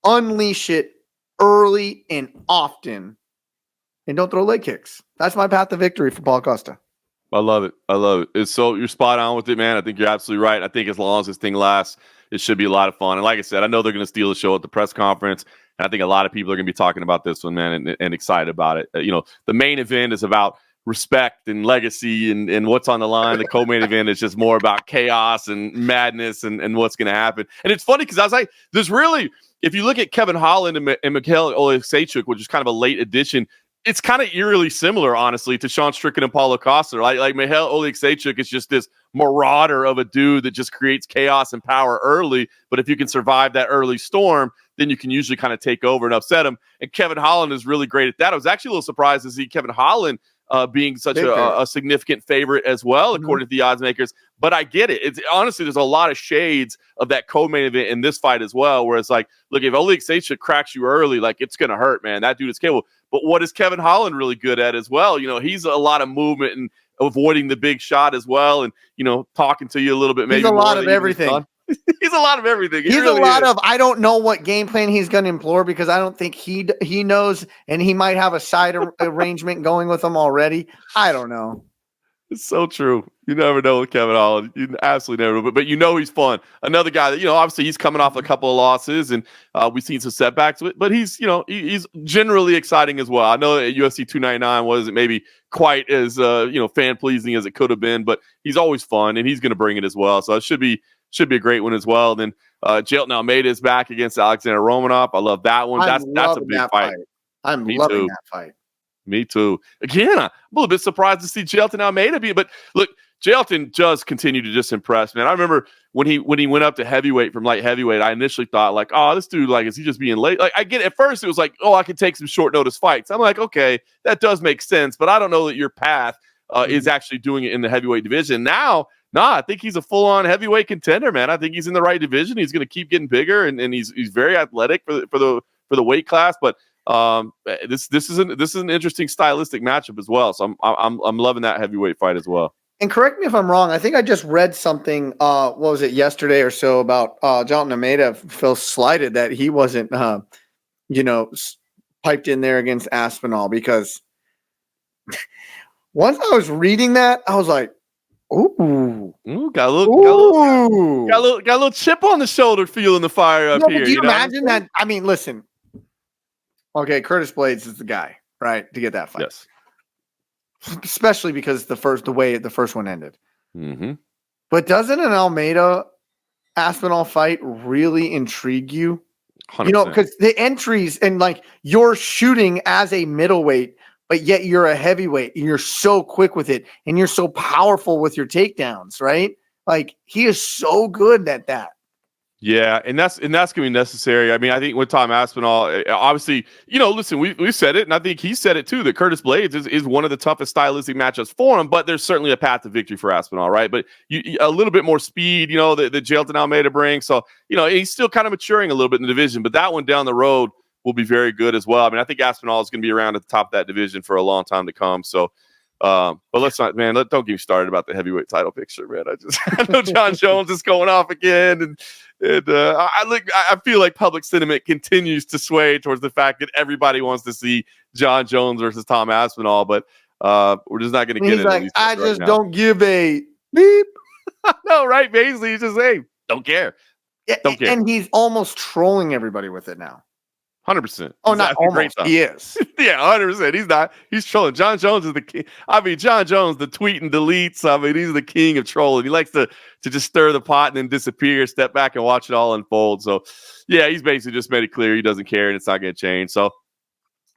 unleash it early and often, and don't throw leg kicks. That's my path to victory for Paulo Costa. I love it. You're spot on with it, man. I think you're absolutely right. I think as long as this thing lasts, it should be a lot of fun. And like I said, I know they're going to steal the show at the press conference. And I think a lot of people are going to be talking about this one, man, and excited about it. The main event is about respect and legacy and what's on the line. The co-main event is just more about chaos and madness and what's going to happen. And it's funny because I was like, if you look at Kevin Holland and Mikhail Oleksiejczuk, which is kind of a late addition, it's kind of eerily similar, honestly, to Sean Strickland and Paulo Costa. Right? Like Mikhail Oleksiejczuk is just this marauder of a dude that just creates chaos and power early. But if you can survive that early storm, then you can usually kind of take over and upset him. And Kevin Holland is really great at that. I was actually a little surprised to see Kevin Holland being such a significant favorite as well, according to the odds makers. But I get it. It's honestly, there's a lot of shades of that co-main event in this fight as well, where it's like, look, if Oleksiejczuk cracks you early, like it's going to hurt, man. That dude is capable. But what is Kevin Holland really good at as well? He's a lot of movement and avoiding the big shot as well, and talking to you a little bit. Maybe he's a lot of everything. He's a lot of everything. He's really a lot of. I don't know what game plan he's going to employ because I don't think he knows, and he might have a side arrangement going with him already. I don't know. It's so true. You never know with Kevin Holland. You absolutely never know. But he's fun. Another guy that, obviously he's coming off a couple of losses and we've seen some setbacks, but he's generally exciting as well. I know that UFC 299 wasn't maybe quite as, fan pleasing as it could have been, but he's always fun and he's going to bring it as well. So it should be a great one as well. Then Jailton Almeida is back against Alexander Romanov. I love that one. That's a big fight. I'm loving that fight. Me too. Again, I'm a little bit surprised to see Jailton Almeida but look, Jailton does continue to just impress, man. I remember when he went up to heavyweight from light heavyweight, I initially thought like, oh, this dude, like, is he just being late? Like, I get it. At first it was like, oh, I could take some short notice fights. I'm like, okay, that does make sense, but I don't know that your path is actually doing it in the heavyweight division. Now, I think he's a full-on heavyweight contender, man. I think he's in the right division. He's going to keep getting bigger, and he's very athletic for the weight class. But this is an interesting stylistic matchup as well. So I'm loving that heavyweight fight as well. And correct me if I'm wrong. I think I just read something. What was it, yesterday or so, about Jailton Almeida felt slighted that he wasn't, piped in there against Aspinall, because once I was reading that, I was like, ooh, got a little chip on the shoulder, feeling the fire up here. Do you imagine that? I mean, listen. Okay, Curtis Blades is the guy, right, to get that fight. Yes. Especially because the way the first one ended. Mm-hmm. But doesn't an Almeida Aspinall fight really intrigue you? 100%. Because the entries and like you're shooting as a middleweight, but yet you're a heavyweight and you're so quick with it and you're so powerful with your takedowns, right? Like he is so good at that. Yeah, and that's going to be necessary. I mean, I think with Tom Aspinall, obviously, listen, we said it, and I think he said it too, that Curtis Blades is one of the toughest stylistic matchups for him, but there's certainly a path to victory for Aspinall, right? But a little bit more speed, that Jailton Almeida brings. So, he's still kind of maturing a little bit in the division, but that one down the road will be very good as well. I mean, I think Aspinall is going to be around at the top of that division for a long time to come. So, but let's not, man. Don't get me started about the heavyweight title picture, man. I know Jon Jones is going off again, and I feel like public sentiment continues to sway towards the fact that everybody wants to see Jon Jones versus Tom Aspinall. But We're just not going to get He's into like, these I right just now. don't give a beep. No, right? Basically, he's just saying, don't care. Don't care. And he's almost trolling everybody with it now. 100%. Oh, not almost. He is. Yeah, 100%. He's not. He's trolling. Jon Jones is the king. I mean, Jon Jones, the tweet and deletes. I mean, he's the king of trolling. He likes to just stir the pot and then disappear, step back and watch it all unfold. So, yeah, he's basically just made it clear he doesn't care and it's not going to change. So,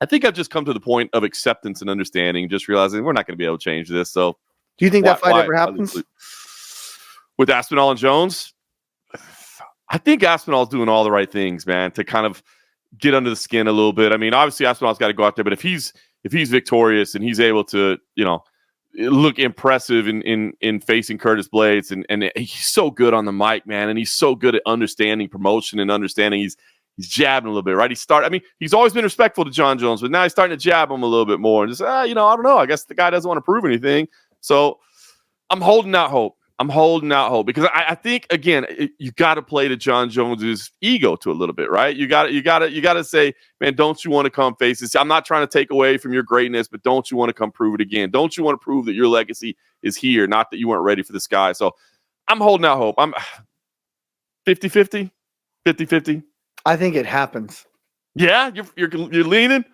I think I've just come to the point of acceptance and understanding, just realizing we're not going to be able to change this. So, do you think that fight ever happens? With Aspinall and Jones? I think Aspinall's doing all the right things, man, to kind of get under the skin a little bit. I mean, obviously Aspinall's got to go out there, but if he's victorious and he's able to, look impressive in facing Curtis Blades, and he's so good on the mic, man, and he's so good at understanding promotion and understanding he's jabbing a little bit, right? He's always been respectful to Jon Jones, but now he's starting to jab him a little bit more and just, I don't know. I guess the guy doesn't want to prove anything. So I'm holding out hope. Because I think, again, you got to play to Jon Jones's ego to a little bit, right? You got to say, man, don't you want to come face this? I'm not trying to take away from your greatness, but don't you want to come prove it again? Don't you want to prove that your legacy is here, not that you weren't ready for this guy? So I'm holding out hope. I'm 50-50. I think it happens. Yeah, you're leaning.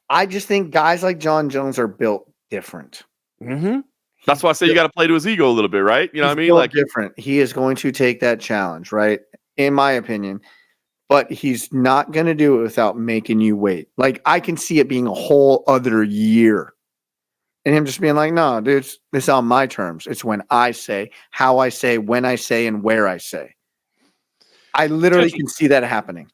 I just think guys like Jon Jones are built different. Mm-hmm. That's why I say you got to play to his ego a little bit, right? You know what I mean? Like different. He is going to take that challenge, right? In my opinion, but he's not going to do it without making you wait. Like, I can see it being a whole other year, and him just being like, "No, dude, this is on my terms. It's when I say, how I say, when I say, and where I say." I literally can see that happening.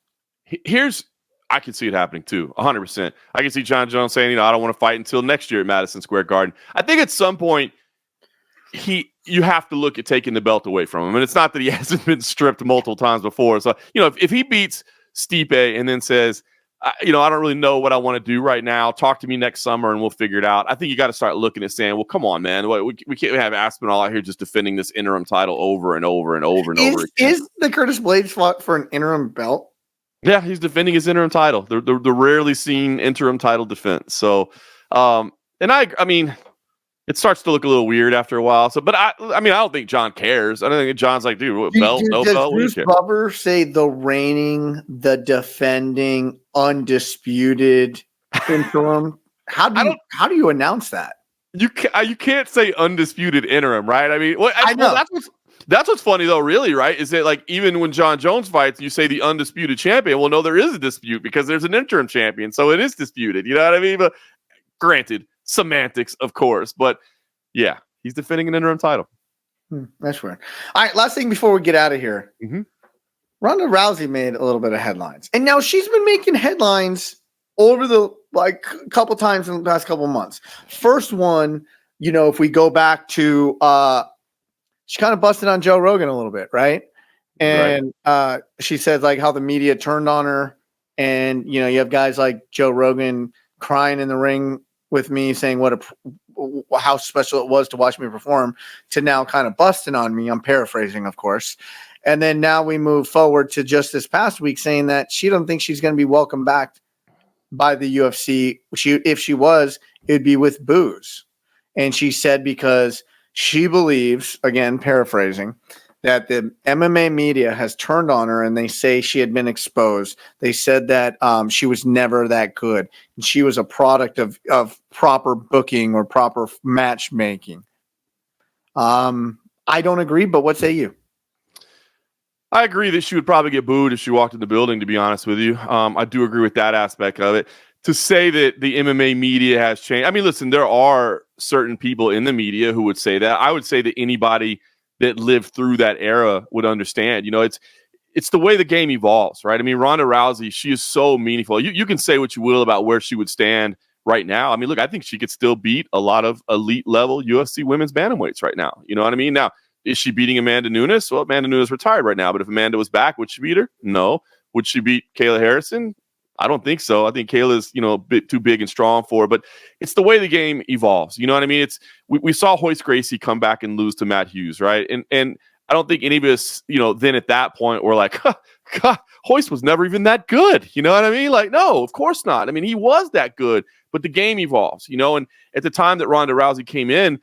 I can see it happening too, 100%. I can see Jon Jones saying, I don't want to fight until next year at Madison Square Garden. I think at some point you have to look at taking the belt away from him. And it's not that he hasn't been stripped multiple times before. So, if he beats Stipe and then says, I don't really know what I want to do right now, talk to me next summer and we'll figure it out. I think you got to start looking at saying, well, come on, man. We can't have Aspinall out here just defending this interim title over and over and over and over again. Is the Curtis Blades fought for an interim belt? Yeah, he's defending his interim title. The rarely seen interim title defense. So, and I mean, it starts to look a little weird after a while. So, but I don't think Jon cares. I don't think Jon's like, dude, belt, no belt. Does Bruce Buffer say the reigning, the defending, undisputed interim? How do you announce that? You can't say undisputed interim, right? I mean, I know. That's what's funny though, really, right? Is that like even when Jon Jones fights, you say the undisputed champion. Well, no, there is a dispute because there's an interim champion, so it is disputed. You know what I mean? But granted, semantics, of course. But yeah, he's defending an interim title. That's weird. All right, last thing before we get out of here. Mm-hmm. Ronda Rousey made a little bit of headlines, and now she's been making headlines over the couple times in the past couple months. First one, if we go back to she kind of busted on Joe Rogan a little bit, right? And she said like how the media turned on her, and you have guys like Joe Rogan crying in the ring with me, saying how special it was to watch me perform, to now kind of busting on me. I'm paraphrasing, of course. And then now we move forward to just this past week saying that she don't think she's going to be welcomed back by the UFC. If she was, it'd be with booze. And she said because she believes, again, paraphrasing, that the MMA media has turned on her and they say she had been exposed. They said that she was never that good. And she was a product of proper booking or proper matchmaking. I don't agree, but what say you? I agree that she would probably get booed if she walked in the building, to be honest with you. I do agree with that aspect of it. To say that the MMA media has changed. I mean, listen, there are certain people in the media who would say that. I would say that anybody that lived through that era would understand. It's the way the game evolves, right? I mean, Ronda Rousey, she is so meaningful. You can say what you will about where she would stand right now. I mean, look, I think she could still beat a lot of elite level UFC women's bantamweights right now. You know what I mean? Now, is she beating Amanda Nunes? Well, Amanda Nunes retired right now, but if Amanda was back, would she beat her? No. Would she beat Kayla Harrison? I don't think so. I think Kayla's, a bit too big and strong for her, but it's the way the game evolves. You know what I mean? We saw Royce Gracie come back and lose to Matt Hughes, right? And I don't think any of us, then at that point were like, God, Royce was never even that good. You know what I mean? Like, no, of course not. I mean, he was that good, but the game evolves, and at the time that Ronda Rousey came in,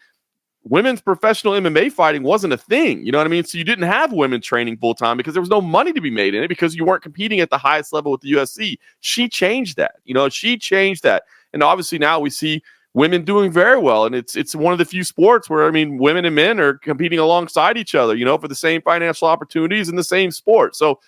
women's professional MMA fighting wasn't a thing. You know what I mean? So you didn't have women training full time because there was no money to be made in it because you weren't competing at the highest level with the UFC. She changed that. She changed that. And obviously now we see women doing very well. And it's one of the few sports where, women and men are competing alongside each other, for the same financial opportunities in the same sport. So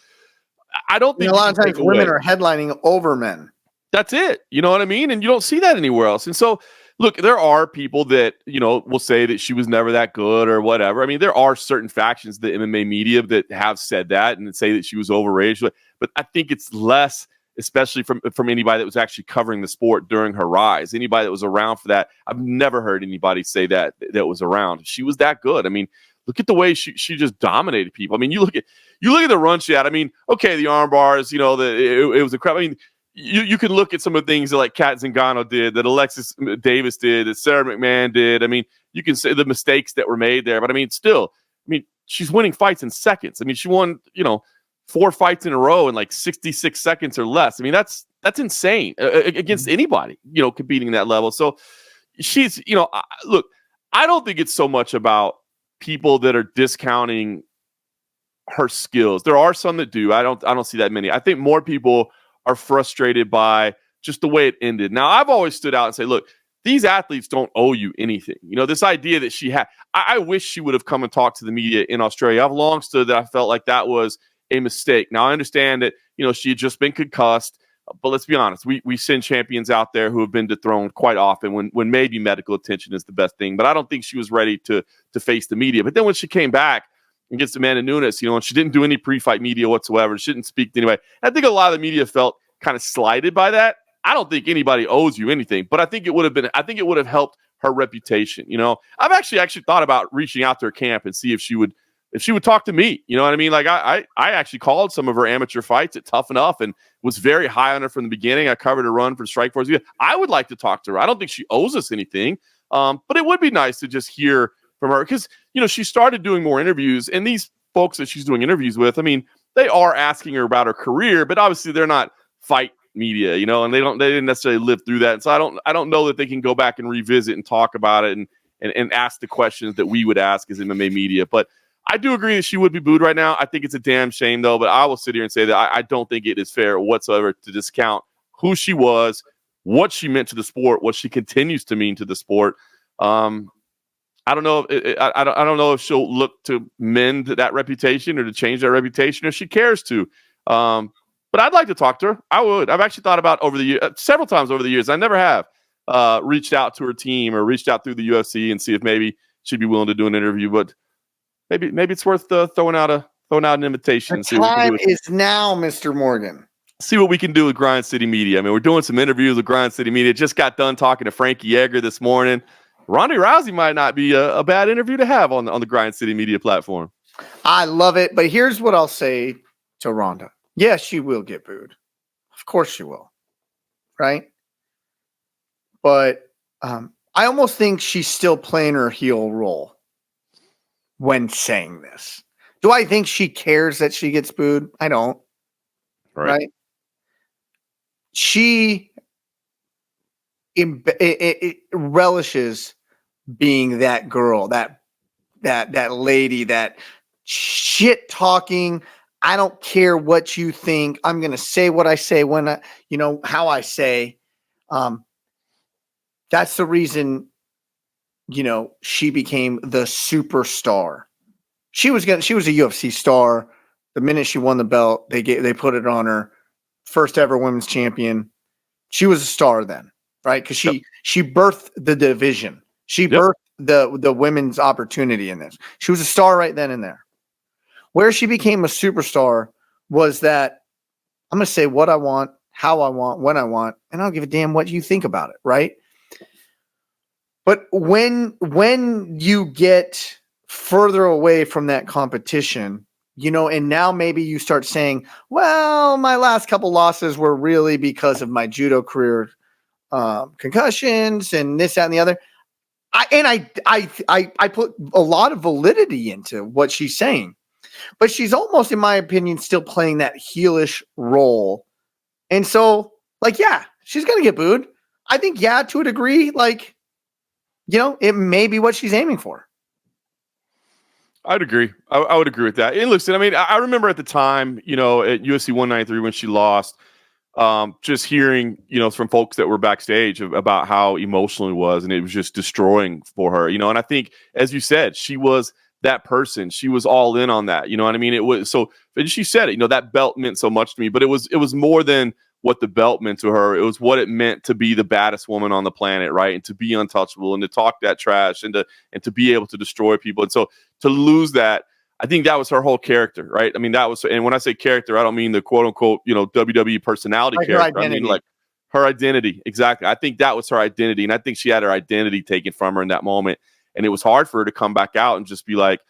I don't think a lot of times women are headlining over men. That's it. You know what I mean? And you don't see that anywhere else. And so, look, there are people that, will say that she was never that good or whatever. There are certain factions, the MMA media, that have said that and say that she was overrated. But I think it's less, especially from anybody that was actually covering the sport during her rise. Anybody that was around for that, I've never heard anybody say that was around. She was that good. Look at the way she just dominated people. You look at the run she had. Okay, the arm bars, it was incredible. You can look at some of the things that like Kat Zingano did, that Alexis Davis did, that Sarah McMahon did. You can say the mistakes that were made there, but still, she's winning fights in seconds. She won, 4 fights in a row in like 66 seconds or less. That's insane against anybody, competing that level. So she's, look, I don't think it's so much about people that are discounting her skills. There are some that do. I don't see that many. I think more people are frustrated by just the way it ended. Now, I've always stood out and say, look, these athletes don't owe you anything. This idea that she had, I wish she would have come and talked to the media in Australia. I've long stood that I felt like that was a mistake. Now, I understand that, she had just been concussed, but let's be honest, we send champions out there who have been dethroned quite often when maybe medical attention is the best thing. But I don't think she was ready to face the media. But then when she came back against Amanda Nunes, and she didn't do any pre-fight media whatsoever. She didn't speak to anybody. I think a lot of the media felt kind of slighted by that. I don't think anybody owes you anything, but I think it would have helped her reputation. I've actually thought about reaching out to her camp and see if she would talk to me. You know what I mean? Like I actually called some of her amateur fights at Tough Enough and was very high on her from the beginning. I covered her run for Strikeforce. I would like to talk to her. I don't think she owes us anything, but it would be nice to just hear from her because, she started doing more interviews, and these folks that she's doing interviews with, they are asking her about her career, but obviously they're not fight media, and they didn't necessarily live through that. And so I don't know that they can go back and revisit and talk about it and ask the questions that we would ask as MMA media. But I do agree that she would be booed right now. I think it's a damn shame, though. But I will sit here and say that I don't think it is fair whatsoever to discount who she was, what she meant to the sport, what she continues to mean to the sport. I don't know. I don't know if she'll look to mend that reputation or to change that reputation if she cares to. But I'd like to talk to her. I would. I've actually thought about several times over the years. I never have reached out to her team or reached out through the UFC and see if maybe she'd be willing to do an interview. But maybe it's worth throwing out an invitation. The time is now, Mr. Morgan. See what we can do with Grind City Media. We're doing some interviews with Grind City Media. Just got done talking to Frankie Edgar this morning. Ronda Rousey might not be a bad interview to have on the Grind City Media platform. I love it. But here's what I'll say to Ronda. Yes, she will get booed. Of course she will. Right? But I almost think she's still playing her heel role when saying this. Do I think she cares that she gets booed? I don't. Right? She it relishes being that girl, that lady, that shit talking. I don't care what you think. I'm going to say what I say when how I say. That's the reason, she became the superstar. She was a UFC star. The minute she won the belt, they put it on her. First ever women's champion. She was a star then, right? Because she birthed the division. She birthed the women's opportunity in this. She was a star right then and there. Where she became a superstar was that I'm going to say what I want, how I want, when I want, and I don't give a damn what you think about it, right? But when you get further away from that competition, and now maybe you start saying, well, my last couple losses were really because of my judo career, concussions and this, that, and the other. I put a lot of validity into what she's saying, but she's almost, in my opinion, still playing that heelish role. And so, she's going to get booed. I think, yeah, to a degree, like, it may be what she's aiming for. I'd agree. I would agree with that. And listen, I mean, I remember at the time, at UFC 193 when she lost, just hearing, from folks that were backstage about how emotional it was, and it was just destroying for her, and I think, as you said, she was that person. She was all in on that. You know what I mean? It was so, and she said it, that belt meant so much to me, but it was more than what the belt meant to her. It was what it meant to be the baddest woman on the planet, right? And to be untouchable and to talk that trash and to be able to destroy people. And so to lose that, I think that was her whole character, right? I mean, that was, and when I say character, I don't mean the quote unquote, WWE personality like character. I mean, like her identity. Exactly. I think that was her identity. And I think she had her identity taken from her in that moment. And it was hard for her to come back out and just be like,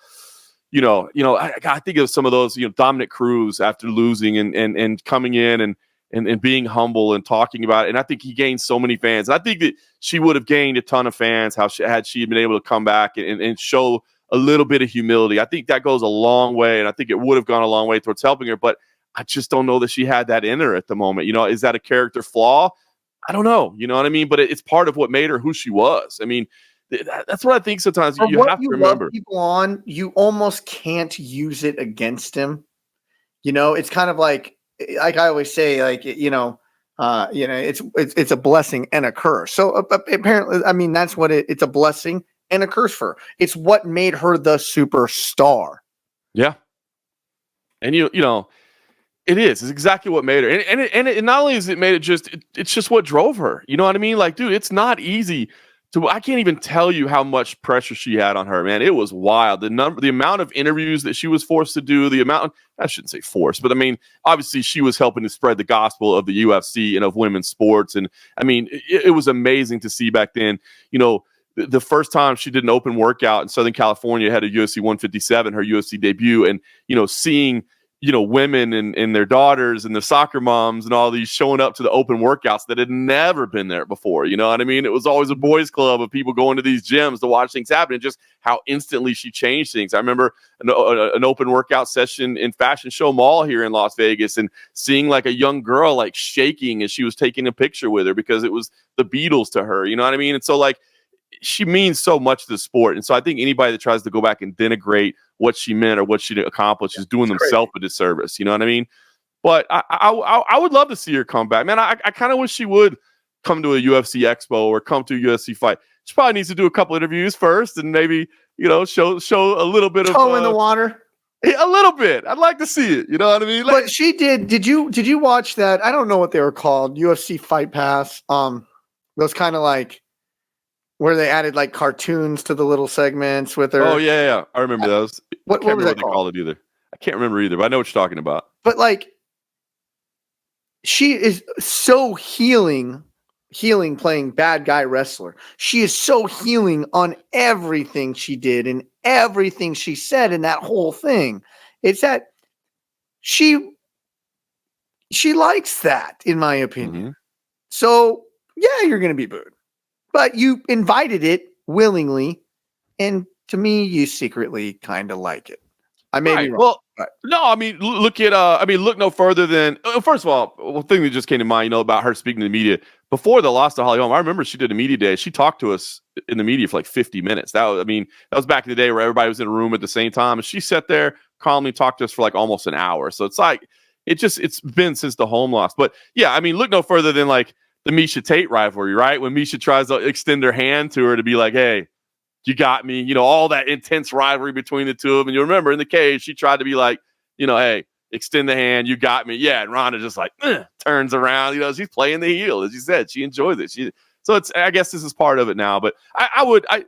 I think of some of those, Dominic Cruz after losing and coming in and being humble and talking about it. And I think he gained so many fans. I think that she would have gained a ton of fans had she been able to come back and show a little bit of humility. I think that goes a long way, and I think it would have gone a long way towards helping her, but I just don't know that she had that in her at the moment. Is that a character flaw? I don't know. You know what I mean? But it's part of what made her who she was. I mean, that's what I think sometimes you have to remember. Love people on, you almost can't use it against him. It's kind of like I always say, like, it's a blessing and a curse. So apparently, I mean, that's what it's a blessing and a curse for her. It's what made her the superstar. Yeah. And it is. It's exactly what made her. And it not only is it made it it's just what drove her. You know what I mean? Like, dude, it's not easy I can't even tell you how much pressure she had on her, man. It was wild. The amount of interviews that she was forced to do, I shouldn't say forced, but I mean, obviously she was helping to spread the gospel of the UFC and of women's sports. And I mean, it was amazing to see back then, the first time she did an open workout in Southern California, had a UFC 157, her UFC debut, and, seeing, women and their daughters and their soccer moms and all these showing up to the open workouts that had never been there before. You know what I mean? It was always a boys club of people going to these gyms to watch things happen, and just how instantly she changed things. I remember an open workout session in Fashion Show Mall here in Las Vegas, and seeing like a young girl like shaking as she was taking a picture with her because it was the Beatles to her. You know what I mean? And so, like, she means so much to the sport. And so I think anybody that tries to go back and denigrate what she meant or what she accomplished is doing themselves a disservice. You know what I mean? But I would love to see her come back, man. I kind of wish she would come to a UFC expo or come to a UFC fight. She probably needs to do a couple interviews first and maybe, show a little bit of toe in the water. A little bit. I'd like to see it. You know what I mean? But she did. Did you watch that? I don't know what they were called. UFC Fight Pass. Those kind of like, where they added like cartoons to the little segments with her. Oh yeah. I remember those. What was that called? They call it either. I can't remember either, but I know what you're talking about. But like, she is so healing playing bad guy wrestler. She is so healing on everything she did and everything she said in that whole thing. It's that she likes that, in my opinion. Mm-hmm. So yeah, you're going to be booed. But you invited it willingly, and to me, you secretly kind of like it. I may be wrong. Well, no, I mean, look no further than first of all, one thing that just came to mind, about her speaking to the media before the loss to Holly Holm. I remember she did a media day. She talked to us in the media for like 50 minutes. That was back in the day where everybody was in a room at the same time, and she sat there calmly talked to us for like almost an hour. So it's like it's been since the Holm loss. But yeah, I mean, look no further than like the Miesha Tate rivalry, right? When Miesha tries to extend her hand to her to be like, hey, you got me, all that intense rivalry between the two of them. And you remember in the cage, she tried to be like, hey, extend the hand, you got me. Yeah, and Ronda just like turns around, she's playing the heel, as you said. She enjoys it. So I guess this is part of it now, but I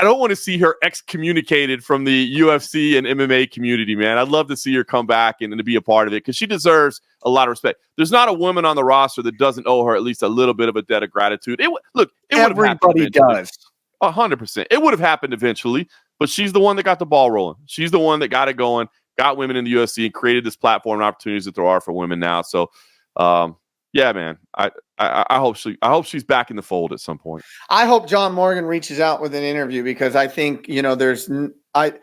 don't want to see her excommunicated from the UFC and MMA community, man. I'd love to see her come back and to be a part of it because she deserves a lot of respect. There's not a woman on the roster that doesn't owe her at least a little bit of a debt of gratitude. Everybody does. 100%. It would have happened eventually, but she's the one that got the ball rolling. She's the one that got it going, got women in the UFC, and created this platform and opportunities that there are for women now. So, yeah, man, I hope she's back in the fold at some point. I hope John Morgan reaches out with an interview because I think, I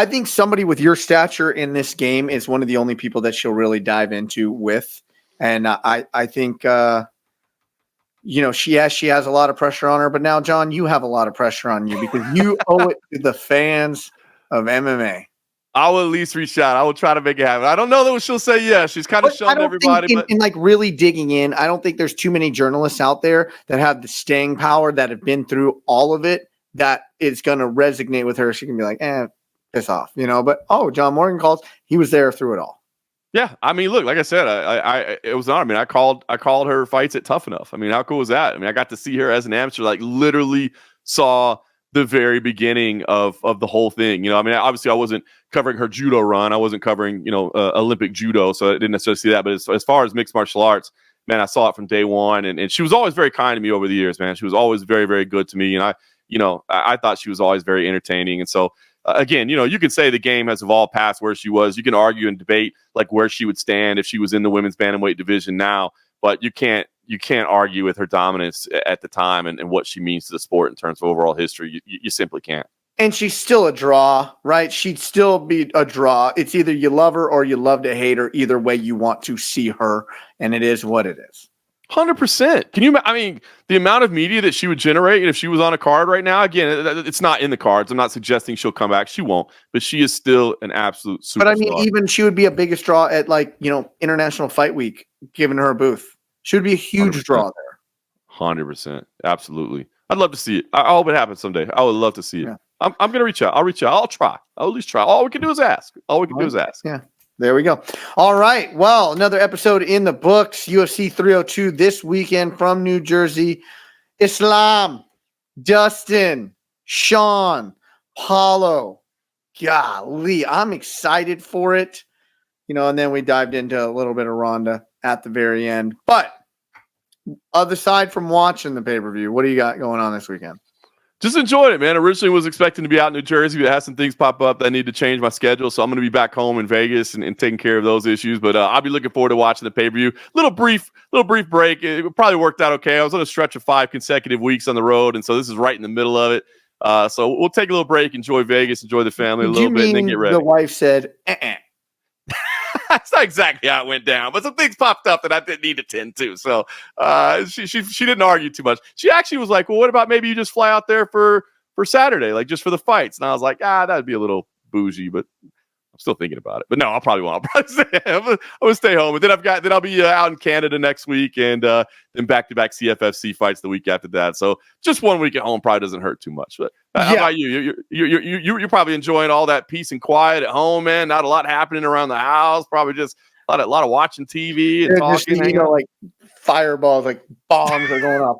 think somebody with your stature in this game is one of the only people that she'll really dive into with. And I think she has a lot of pressure on her, but now, John, you have a lot of pressure on you because you owe it to the fans of MMA. I will at least reach out. I will try to make it happen. I don't know that she'll say yes. She's kind of shunned everybody. But in like really digging in, I don't think there's too many journalists out there that have the staying power that have been through all of it that is going to resonate with her. She can be like, piss off, But John Morgan calls. He was there through it all. Yeah, I mean, look, like I said, it was not. I mean, I called her fights at Tough Enough. I mean, how cool was that? I mean, I got to see her as an amateur, like literally saw the very beginning of the whole thing. I mean, obviously I wasn't covering her judo run. I wasn't covering, Olympic judo. So I didn't necessarily see that. But as far as mixed martial arts, man, I saw it from day one. And she was always very kind to me over the years, man. She was always very, very good to me. And I thought she was always very entertaining. And so, again, you can say the game has evolved past where she was. You can argue and debate like where she would stand if she was in the women's bantamweight division now. But you can't argue with her dominance at the time and what she means to the sport in terms of overall history. You simply can't. And she's still a draw, right? She'd still be a draw. It's either you love her or you love to hate her. Either way, you want to see her, and it is what it is. 100%. I mean, the amount of media that she would generate if she was on a card right now, again, it's not in the cards. I'm not suggesting she'll come back. She won't, but she is still an absolute superstar. But I mean, even she would be a biggest draw at International Fight Week, giving her a booth. She would be a huge 100%. draw there. 100%. Absolutely. I'd love to see it. I hope it happens someday. I would love to see it. Yeah. I'm going to reach out. I'll reach out. I'll try. I'll at least try. All we can do is ask. Yeah. There we go. All right. Well, another episode in the books. UFC 302 this weekend from New Jersey. Islam, Dustin, Sean, Paulo. Golly, I'm excited for it. And then we dived into a little bit of Ronda at the very end. But aside from watching the pay-per-view, what do you got going on this weekend? Just enjoyed it, man. Originally was expecting to be out in New Jersey, but I had some things pop up that I need to change my schedule. So I'm going to be back home in Vegas and taking care of those issues. But I'll be looking forward to watching the pay-per-view. Little brief break. It probably worked out okay. I was on a stretch of 5 consecutive weeks on the road, and so this is right in the middle of it. So we'll take a little break, enjoy Vegas, enjoy the family a little bit, and then get ready. The wife said, That's not exactly how it went down, but some things popped up that I didn't need to tend to. So she didn't argue too much. She actually was like, well, what about maybe you just fly out there for Saturday, like just for the fights? And I was like, that'd be a little bougie, but I'm still thinking about it. But no, I probably won't. I'm gonna stay home. And then I'll be out in Canada next week, and then back-to-back CFFC fights the week after that. So just 1 week at home probably doesn't hurt too much. But how about you? You're probably enjoying all that peace and quiet at home, man. Not a lot happening around the house. Probably just a lot of watching TV and talking. Just, like fireballs, like bombs are going off.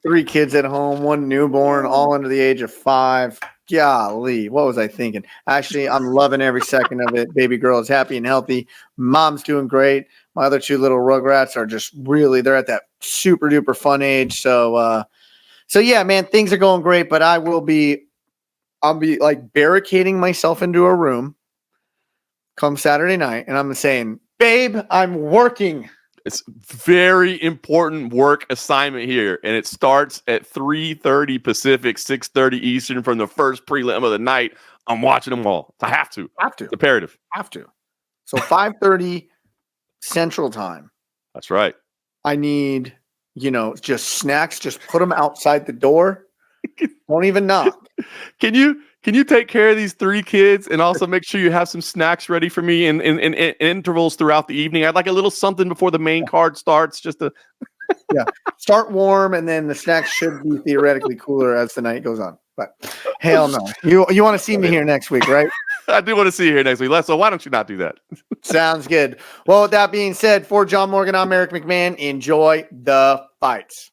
3 kids at home, 1 newborn, all under the age of 5. Golly, what was I thinking? Actually, I'm loving every second of it. Baby girl is happy and healthy. Mom's doing great. My other 2 little rugrats are just they're at that super duper fun age. So yeah, man, things are going great, but I'll be like barricading myself into a room come Saturday night. And I'm saying, babe, I'm working. It's very important work assignment here, and it starts at 3:30 Pacific, 6:30 Eastern from the first prelim of the night. I'm watching them all. I have to. It's imperative. Have to. So 5:30 Central Time. That's right. I need, just snacks. Just put them outside the door. Don't even knock. Can you take care of these 3 kids and also make sure you have some snacks ready for me in intervals throughout the evening? I'd like a little something before the main card starts, just to start warm, and then the snacks should be theoretically cooler as the night goes on. But hell no, you want to see me here next week, right? I do want to see you here next week. So why don't you not do that? Sounds good. Well, with that being said, for John Morgan, I'm Eric McMahon. Enjoy the fights.